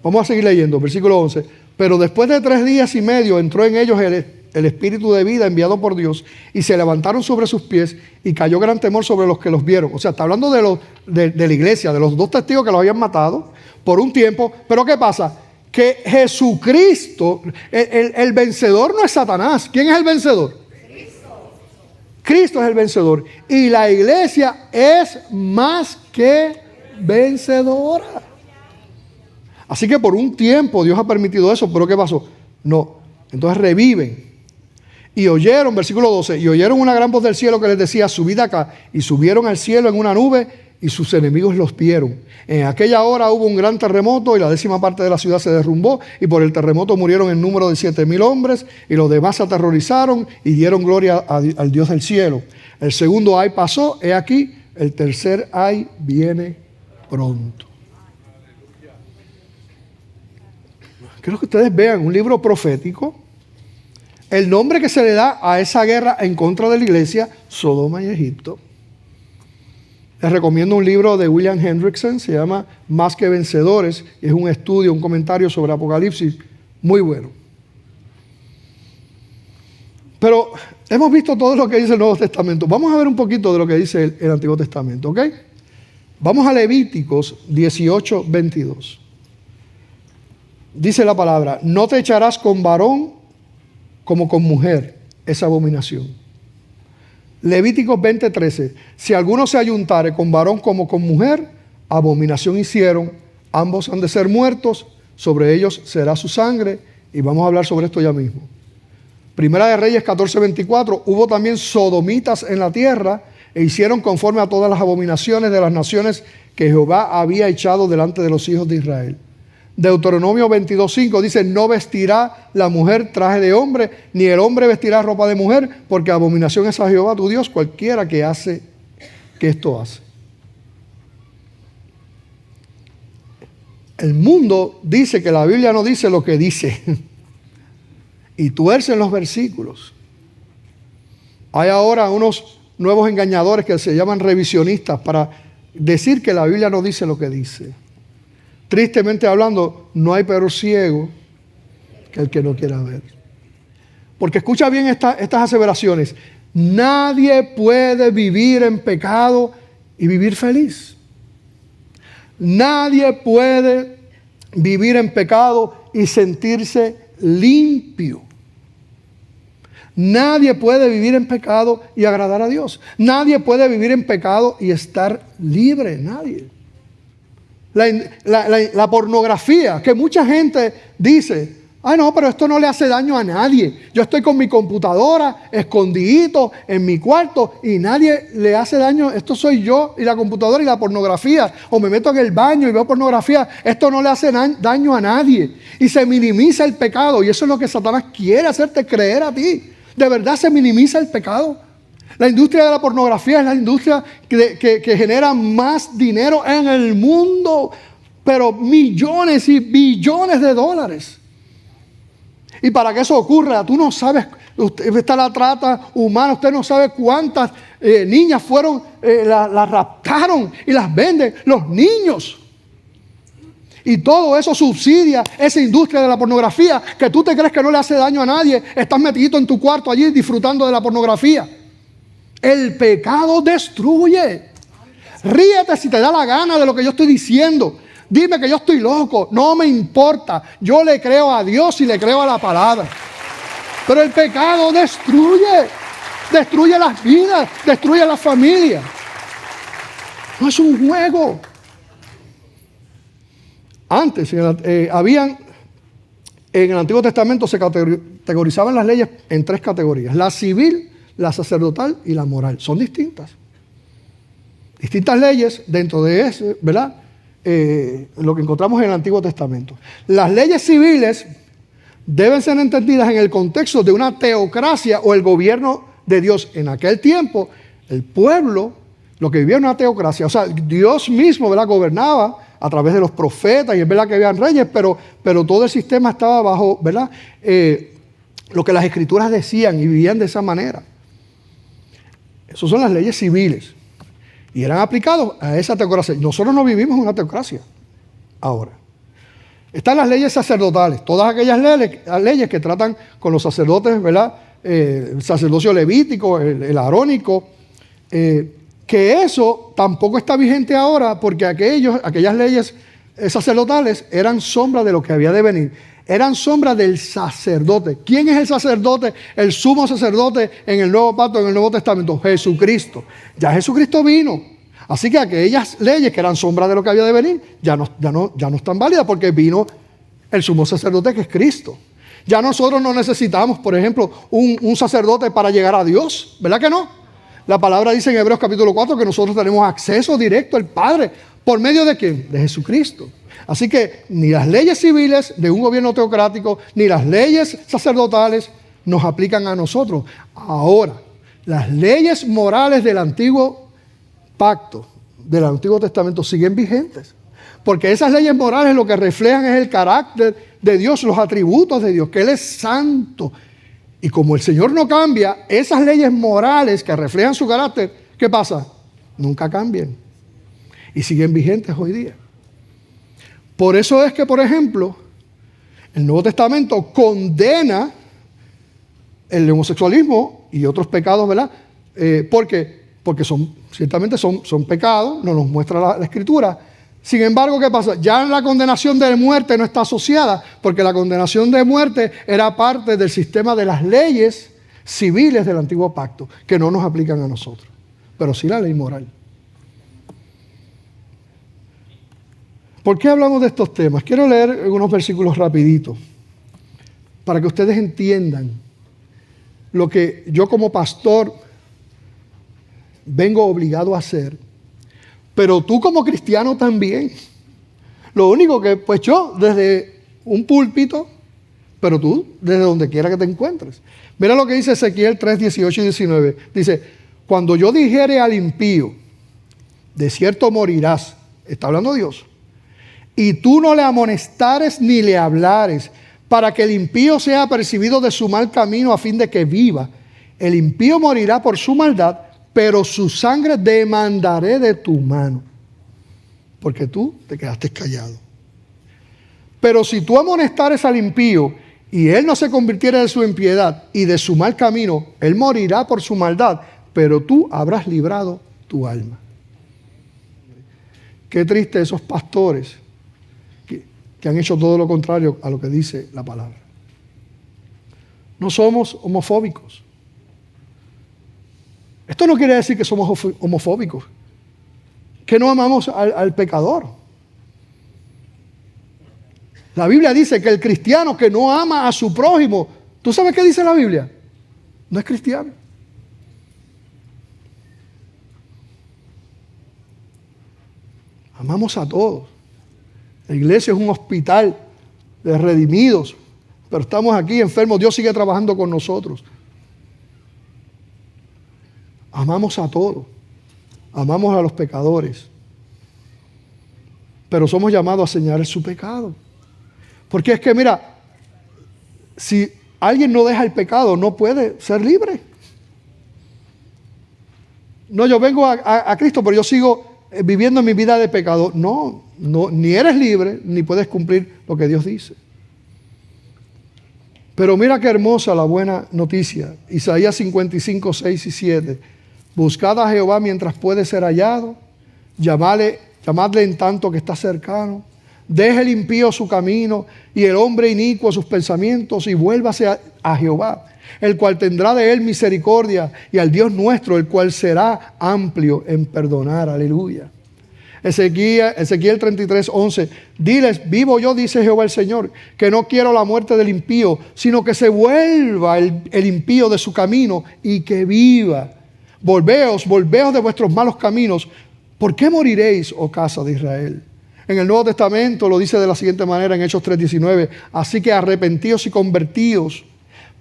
Vamos a seguir leyendo, versículo 11. Pero después de 3 días y medio entró en ellos el espíritu de vida enviado por Dios, y se levantaron sobre sus pies, y cayó gran temor sobre los que los vieron. O sea, está hablando de la iglesia, de los 2 testigos que los habían matado por un tiempo. Pero ¿qué pasa? Que Jesucristo, el vencedor no es Satanás. ¿Quién es el vencedor? Cristo es el vencedor. Y la iglesia es más que vencedora. Así que por un tiempo Dios ha permitido eso. ¿Pero qué pasó? No. Entonces reviven. Y oyeron, versículo 12, y oyeron una gran voz del cielo que les decía, subid acá. Y subieron al cielo en una nube, y sus enemigos los vieron. En aquella hora hubo un gran terremoto, y la 10ª parte de la ciudad se derrumbó, y por el terremoto murieron en número de 7,000 hombres, y los demás se aterrorizaron y dieron gloria al Dios del cielo. El segundo ay pasó, he aquí, el tercer ay viene pronto. Quiero que ustedes vean un libro profético. El nombre que se le da a esa guerra en contra de la iglesia, Sodoma y Egipto. Les recomiendo un libro de William Hendrickson, se llama Más que Vencedores. Es un estudio, un comentario sobre Apocalipsis muy bueno. Pero hemos visto todo lo que dice el Nuevo Testamento. Vamos a ver un poquito de lo que dice el Antiguo Testamento, ¿ok? Vamos a Levíticos 18, 22. Dice la palabra, no te echarás con varón como con mujer, esa abominación. Levíticos 20, 13. Si alguno se ayuntare con varón como con mujer, abominación hicieron, ambos han de ser muertos, sobre ellos será su sangre, y vamos a hablar sobre esto ya mismo. Primera de Reyes 14, 24. Hubo también sodomitas en la tierra, e hicieron conforme a todas las abominaciones de las naciones que Jehová había echado delante de los hijos de Israel. Deuteronomio 22:5 dice, no vestirá la mujer traje de hombre, ni el hombre vestirá ropa de mujer, porque abominación es a Jehová tu Dios cualquiera que hace que esto hace. El mundo dice que la Biblia no dice lo que dice y tuercen los versículos. Hay ahora unos nuevos engañadores que se llaman revisionistas para decir que la Biblia no dice lo que dice. Tristemente hablando, no hay peor ciego que el que no quiera ver. Porque escucha bien estas aseveraciones. Nadie puede vivir en pecado y vivir feliz. Nadie puede vivir en pecado y sentirse limpio. Nadie puede vivir en pecado y agradar a Dios. Nadie puede vivir en pecado y estar libre. Nadie. La pornografía, que mucha gente dice, ay no, pero esto no le hace daño a nadie. Yo estoy con mi computadora, escondidito en mi cuarto y nadie le hace daño. Esto soy yo y la computadora y la pornografía. O me meto en el baño y veo pornografía. Esto no le hace daño a nadie. Y se minimiza el pecado. Y eso es lo que Satanás quiere hacerte creer a ti. De verdad se minimiza el pecado. La industria de la pornografía es la industria que genera más dinero en el mundo. Pero millones y billones de dólares. Y para que eso ocurra, tú no sabes, está la trata humana, usted no sabe cuántas niñas fueron, las raptaron y las venden los niños. Y todo eso subsidia esa industria de la pornografía, que tú te crees que no le hace daño a nadie, estás metido en tu cuarto allí disfrutando de la pornografía. El pecado destruye. Ríete si te da la gana de lo que yo estoy diciendo. Dime que yo estoy loco, no me importa. Yo le creo a Dios y le creo a la palabra. Pero el pecado destruye. Destruye las vidas, destruye las familias. No es un juego. Antes, en el Antiguo Testamento se categorizaban las leyes en 3 categorías. La civil, la sacerdotal y la moral. Son distintas. Distintas leyes dentro de eso, ¿verdad? Lo que encontramos en el Antiguo Testamento. Las leyes civiles deben ser entendidas en el contexto de una teocracia o el gobierno de Dios. En aquel tiempo, el pueblo, lo que vivía en una teocracia, o sea, Dios mismo, ¿verdad?, gobernaba a través de los profetas, y es verdad que habían reyes, pero todo el sistema estaba bajo, ¿verdad?, lo que las escrituras decían, y vivían de esa manera. Esas son las leyes civiles. Y eran aplicados a esa teocracia. Nosotros no vivimos en una teocracia ahora. Están las leyes sacerdotales. Todas aquellas leyes que tratan con los sacerdotes, ¿verdad? El sacerdocio levítico, el arónico. Que eso tampoco está vigente ahora porque aquellas leyes sacerdotales eran sombra de lo que había de venir. Eran sombra del sacerdote. ¿Quién es el sacerdote? El sumo sacerdote en el Nuevo Pacto, en el Nuevo Testamento. Jesucristo. Ya Jesucristo vino. Así que aquellas leyes que eran sombra de lo que había de venir, ya no están válidas porque vino el sumo sacerdote que es Cristo. Ya nosotros no necesitamos, por ejemplo, un sacerdote para llegar a Dios. ¿Verdad que no? La palabra dice en Hebreos capítulo 4 que nosotros tenemos acceso directo al Padre. ¿Por medio de quién? De Jesucristo. Así que ni las leyes civiles de un gobierno teocrático, ni las leyes sacerdotales nos aplican a nosotros. Ahora, las leyes morales del antiguo pacto, del Antiguo Testamento, siguen vigentes. Porque esas leyes morales lo que reflejan es el carácter de Dios, los atributos de Dios, que Él es santo. Y como el Señor no cambia, esas leyes morales que reflejan su carácter, ¿qué pasa? Nunca cambian. Y siguen vigentes hoy día. Por eso es que, por ejemplo, el Nuevo Testamento condena el homosexualismo y otros pecados, ¿verdad? Porque ciertamente son pecados, nos los muestra la Escritura. Sin embargo, ¿qué pasa? Ya la condenación de muerte no está asociada, porque la condenación de muerte era parte del sistema de las leyes civiles del Antiguo Pacto, que no nos aplican a nosotros, pero sí la ley moral. ¿Por qué hablamos de estos temas? Quiero leer unos versículos rapiditos para que ustedes entiendan lo que yo como pastor vengo obligado a hacer, pero tú como cristiano también. Lo único que, pues yo, desde un púlpito, pero tú, desde donde quiera que te encuentres. Mira lo que dice Ezequiel 3, 18 y 19. Dice, cuando yo dijere al impío, de cierto morirás. Está hablando Dios. Y tú no le amonestares ni le hablares, para que el impío sea apercibido de su mal camino a fin de que viva. El impío morirá por su maldad, pero su sangre demandaré de tu mano, porque tú te quedaste callado. Pero si tú amonestares al impío y él no se convirtiera de su impiedad y de su mal camino, él morirá por su maldad, pero tú habrás librado tu alma. Qué triste esos pastores que han hecho todo lo contrario a lo que dice la palabra. No somos homofóbicos. Esto no quiere decir que somos homofóbicos, que no amamos al pecador. La Biblia dice que el cristiano que no ama a su prójimo, ¿tú sabes qué dice la Biblia? No es cristiano. Amamos a todos. La iglesia es un hospital de redimidos, pero estamos aquí enfermos. Dios sigue trabajando con nosotros. Amamos a todos. Amamos a los pecadores. Pero somos llamados a señalar su pecado. Porque es que, mira, si alguien no deja el pecado, no puede ser libre. No, yo vengo a Cristo, pero yo sigo viviendo mi vida de pecado. No, ni eres libre, ni puedes cumplir lo que Dios dice. Pero mira qué hermosa la buena noticia. Isaías 55, 6 y 7. Buscad a Jehová mientras puede ser hallado. Llamadle en tanto que está cercano. Deje el impío su camino y el hombre inicuo sus pensamientos y vuélvase a Jehová, el cual tendrá de él misericordia, y al Dios nuestro, el cual será amplio en perdonar. Aleluya. Ezequiel 33, 11. Diles, vivo yo, dice Jehová el Señor, que no quiero la muerte del impío, sino que se vuelva el impío de su camino y que viva. Volveos de vuestros malos caminos. ¿Por qué moriréis, oh casa de Israel? En el Nuevo Testamento lo dice de la siguiente manera en Hechos 3:19. Así que arrepentíos y convertíos,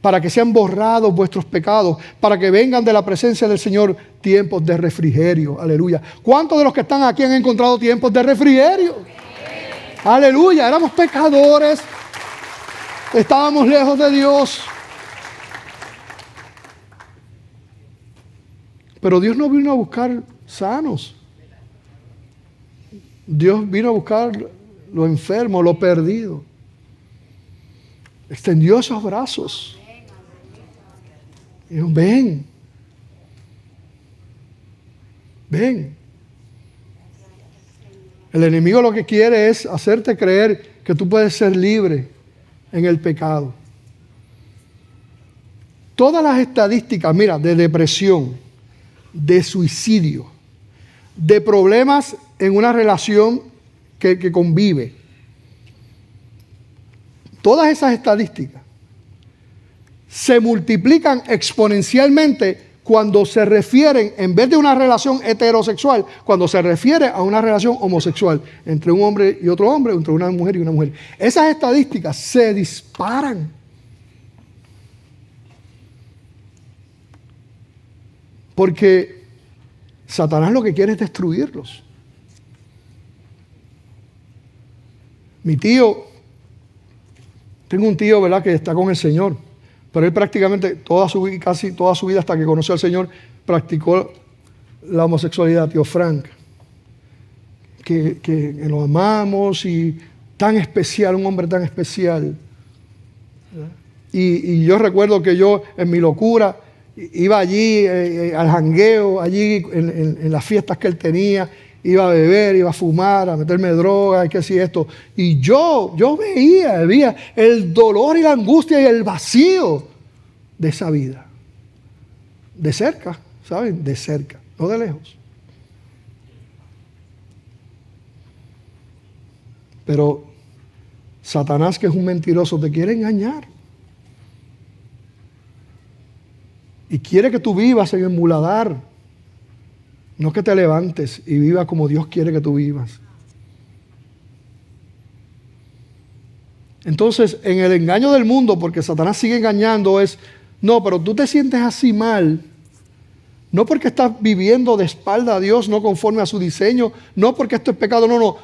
para que sean borrados vuestros pecados, para que vengan de la presencia del Señor tiempos de refrigerio. Aleluya. ¿Cuántos de los que están aquí han encontrado tiempos de refrigerio? Aleluya. Éramos pecadores, estábamos lejos de Dios, pero Dios no vino a buscar sanos. Dios vino a buscar lo enfermo, lo perdido. Extendió esos brazos. Y dijo, ven. Ven. El enemigo lo que quiere es hacerte creer que tú puedes ser libre en el pecado. Todas las estadísticas, mira, de depresión, de suicidio, de problemas en una relación que convive. Todas esas estadísticas se multiplican exponencialmente cuando se refieren, en vez de una relación heterosexual, cuando se refiere a una relación homosexual, entre un hombre y otro hombre, entre una mujer y una mujer. Esas estadísticas se disparan. Porque Satanás lo que quiere es destruirlos. Mi tío, tengo un tío, ¿verdad?, que está con el Señor, pero él prácticamente casi toda su vida hasta que conoció al Señor practicó la homosexualidad. Tío Frank, que lo amamos y tan especial, un hombre tan especial. Y yo recuerdo que yo en mi locura iba allí al jangueo, allí en las fiestas que él tenía, iba a beber, iba a fumar, a meterme droga, y qué si esto. Y yo veía el dolor y la angustia y el vacío de esa vida. De cerca, ¿saben? De cerca, no de lejos. Pero Satanás, que es un mentiroso, te quiere engañar. Y quiere que tú vivas en el muladar. No que te levantes y vivas como Dios quiere que tú vivas. Entonces, en el engaño del mundo, porque Satanás sigue engañando, es, no, pero tú te sientes así mal. No porque estás viviendo de espalda a Dios, no conforme a su diseño, no porque esto es pecado, no.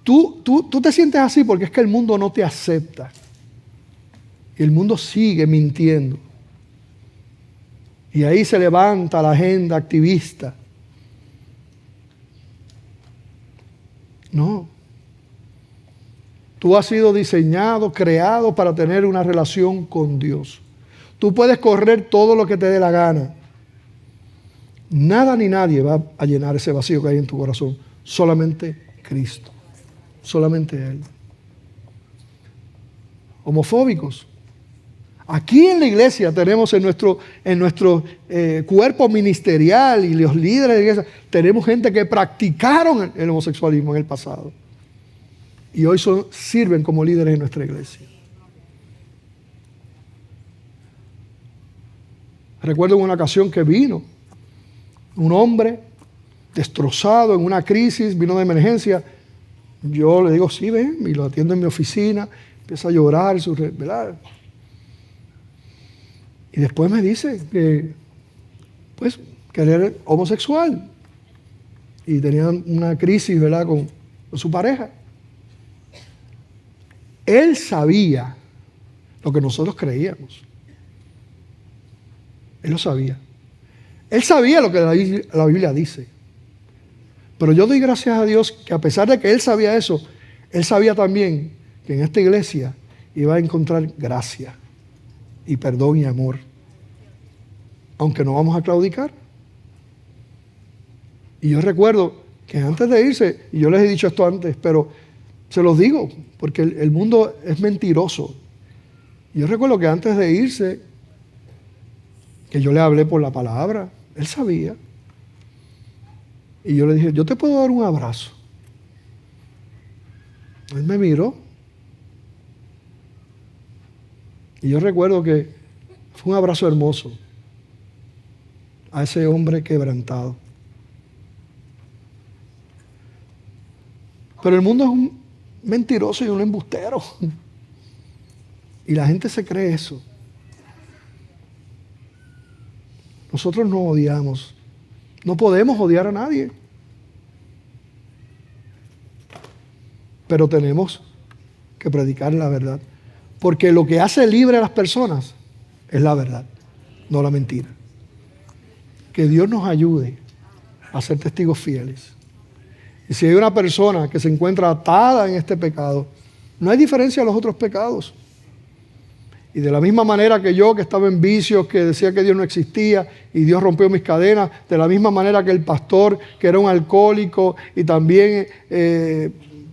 Tú te sientes así porque es que el mundo no te acepta. Y el mundo sigue mintiendo. Y ahí se levanta la agenda activista. No. Tú has sido diseñado, creado para tener una relación con Dios. Tú puedes correr todo lo que te dé la gana. Nada ni nadie va a llenar ese vacío que hay en tu corazón. Solamente Cristo. Solamente Él. Homofóbicos. Aquí en la iglesia tenemos en nuestro cuerpo ministerial y los líderes de la iglesia, tenemos gente que practicaron el homosexualismo en el pasado. Y hoy sirven como líderes en nuestra iglesia. Recuerdo en una ocasión que vino un hombre destrozado en una crisis, vino de emergencia. Yo le digo, sí, ven, y lo atiendo en mi oficina, empieza a llorar, ¿verdad? Y después me dice que él era homosexual. Y tenía una crisis, ¿verdad?, con su pareja. Él sabía lo que nosotros creíamos. Él lo sabía. Él sabía lo que la Biblia dice. Pero yo doy gracias a Dios que a pesar de que él sabía eso, él sabía también que en esta iglesia iba a encontrar gracia y perdón y amor. Aunque no vamos a claudicar. Y yo recuerdo que antes de irse, y yo les he dicho esto antes, pero se los digo, porque el mundo es mentiroso. Yo recuerdo que antes de irse, que yo le hablé por la palabra, él sabía. Y yo le dije, yo te puedo dar un abrazo. Él me miró. Y yo recuerdo que fue un abrazo hermoso a ese hombre quebrantado. Pero el mundo es un mentiroso y un embustero. Y la gente se cree eso. Nosotros no odiamos. No podemos odiar a nadie. Pero tenemos que predicar la verdad. Porque lo que hace libre a las personas es la verdad, no la mentira. Que Dios nos ayude a ser testigos fieles. Y si hay una persona que se encuentra atada en este pecado, no hay diferencia a los otros pecados. Y de la misma manera que yo, que estaba en vicios, que decía que Dios no existía y Dios rompió mis cadenas, de la misma manera que el pastor, que era un alcohólico y también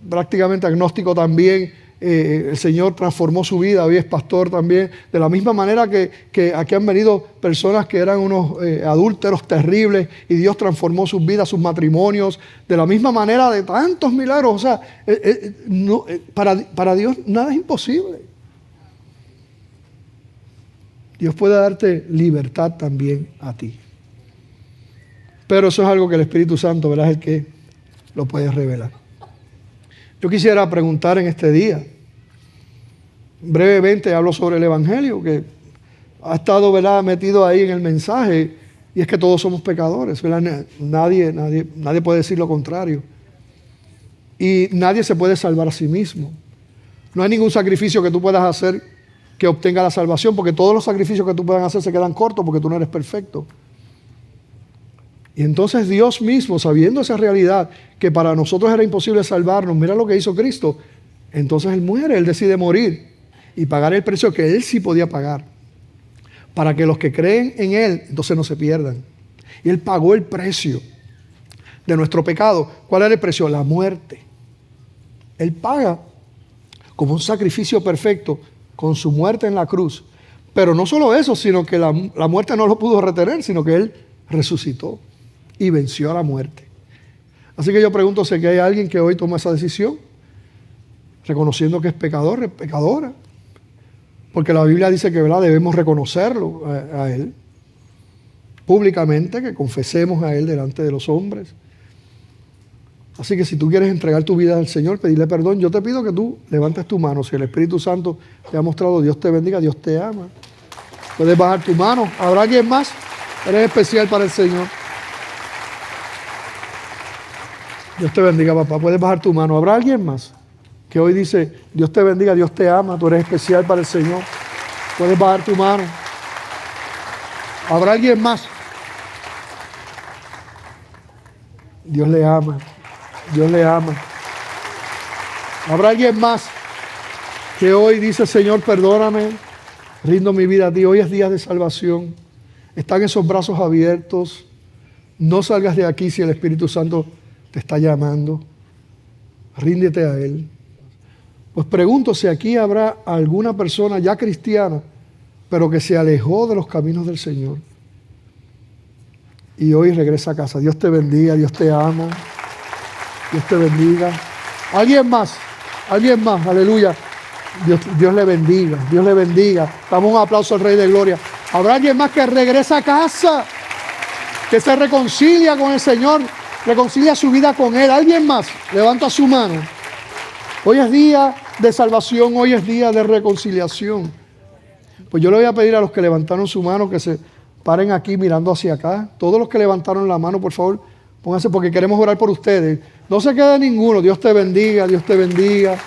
prácticamente agnóstico también, el Señor transformó su vida, hoy es pastor también. De la misma manera que aquí han venido personas que eran unos adúlteros terribles y Dios transformó sus vidas, sus matrimonios. De la misma manera de tantos milagros. O sea, para Dios nada es imposible. Dios puede darte libertad también a ti. Pero eso es algo que el Espíritu Santo, ¿verdad?, es el que lo puede revelar. Yo quisiera preguntar en este día, brevemente hablo sobre el Evangelio, que ha estado, ¿verdad?, metido ahí en el mensaje, y es que todos somos pecadores, ¿verdad? Nadie puede decir lo contrario. Y nadie se puede salvar a sí mismo. No hay ningún sacrificio que tú puedas hacer que obtenga la salvación, porque todos los sacrificios que tú puedas hacer se quedan cortos porque tú no eres perfecto. Y entonces Dios mismo, sabiendo esa realidad, que para nosotros era imposible salvarnos, mira lo que hizo Cristo. Entonces Él muere, Él decide morir y pagar el precio que Él sí podía pagar, para que los que creen en Él, entonces no se pierdan. Y Él pagó el precio de nuestro pecado. ¿Cuál era el precio? La muerte. Él paga como un sacrificio perfecto con su muerte en la cruz. Pero no solo eso, sino que la muerte no lo pudo retener, sino que Él resucitó y venció a la muerte. Así que yo pregunto si hay alguien que hoy toma esa decisión, reconociendo que es pecador, es pecadora. Porque la Biblia dice que, ¿verdad?, debemos reconocerlo a Él públicamente, que confesemos a Él delante de los hombres. Así que si tú quieres entregar tu vida al Señor, pedirle perdón, yo te pido que tú levantes tu mano. Si el Espíritu Santo te ha mostrado, Dios te bendiga, Dios te ama. Puedes bajar tu mano. ¿Habrá alguien más? Eres especial para el Señor. Dios te bendiga, papá. Puedes bajar tu mano. ¿Habrá alguien más que hoy dice, Dios te bendiga, Dios te ama, tú eres especial para el Señor? Puedes bajar tu mano. ¿Habrá alguien más? Dios le ama. Dios le ama. ¿Habrá alguien más que hoy dice, Señor, perdóname, rindo mi vida a ti? Hoy es día de salvación. Están esos brazos abiertos. No salgas de aquí si el Espíritu Santo te está llamando. Ríndete a Él. Pues pregunto si aquí habrá alguna persona ya cristiana, pero que se alejó de los caminos del Señor y hoy regresa a casa. Dios te bendiga, Dios te ama, Dios te bendiga. ¿Alguien más? ¿Alguien más? Aleluya. Dios le bendiga, Dios le bendiga. Damos un aplauso al Rey de Gloria. ¿Habrá alguien más que regresa a casa? Que se reconcilia con el Señor, reconcilia su vida con Él. ¿Alguien más? Levanta su mano. Hoy es día de salvación, hoy es día de reconciliación. Pues yo le voy a pedir a los que levantaron su mano que se paren aquí mirando hacia acá. Todos los que levantaron la mano, por favor, pónganse porque queremos orar por ustedes. No se quede ninguno. Dios te bendiga, Dios te bendiga.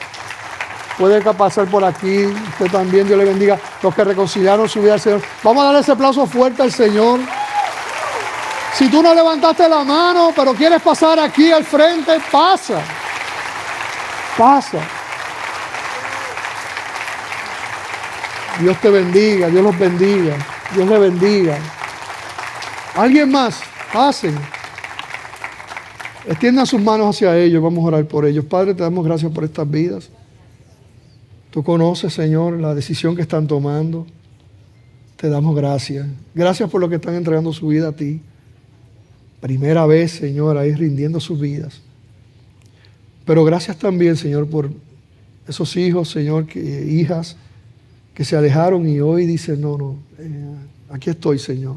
Puede pasar por aquí. Usted también, Dios le bendiga. Los que reconciliaron su vida al Señor. Vamos a darle ese aplauso fuerte al Señor. Si tú no levantaste la mano, pero quieres pasar aquí al frente, pasa. Pasa. Dios te bendiga, Dios los bendiga, Dios le bendiga. ¿Alguien más? Pasen. Extiendan sus manos hacia ellos, vamos a orar por ellos. Padre, te damos gracias por estas vidas. Tú conoces, Señor, la decisión que están tomando. Te damos gracias. Gracias por lo que están entregando su vida a ti. Primera vez, Señor, ahí rindiendo sus vidas. Pero gracias también, Señor, por esos hijos, Señor, hijas que se alejaron y hoy dicen, aquí estoy, Señor.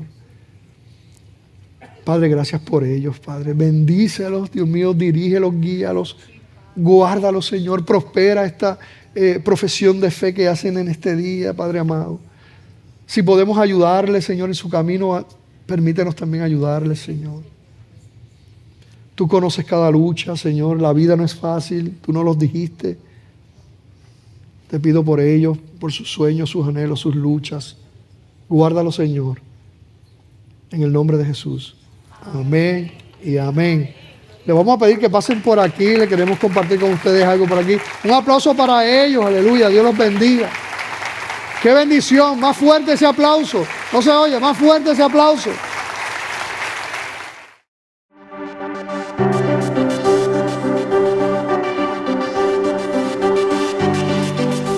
Padre, gracias por ellos, Padre. Bendícelos, Dios mío, dirígelos, guíalos, guárdalos, Señor. Prospera esta profesión de fe que hacen en este día, Padre amado. Si podemos ayudarles, Señor, en su camino, permítenos también ayudarles, Señor. Tú conoces cada lucha, Señor. La vida no es fácil. Tú no los dijiste. Te pido por ellos, por sus sueños, sus anhelos, sus luchas. Guárdalos, Señor. En el nombre de Jesús. Amén y amén. Le vamos a pedir que pasen por aquí. Le queremos compartir con ustedes algo por aquí. Un aplauso para ellos. Aleluya. Dios los bendiga. ¡Qué bendición! Más fuerte ese aplauso. No se oye. Más fuerte ese aplauso.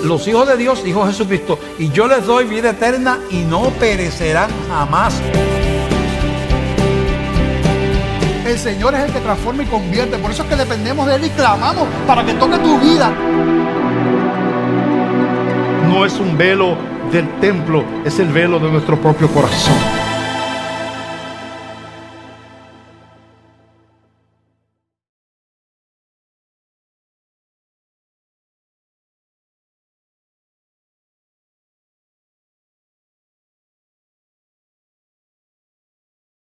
Los hijos de Dios, dijo Jesucristo, y yo les doy vida eterna y no perecerán jamás. El Señor es el que transforma y convierte. Por eso es que dependemos de Él y clamamos para que toque tu vida. No es un velo del templo, es el velo de nuestro propio corazón.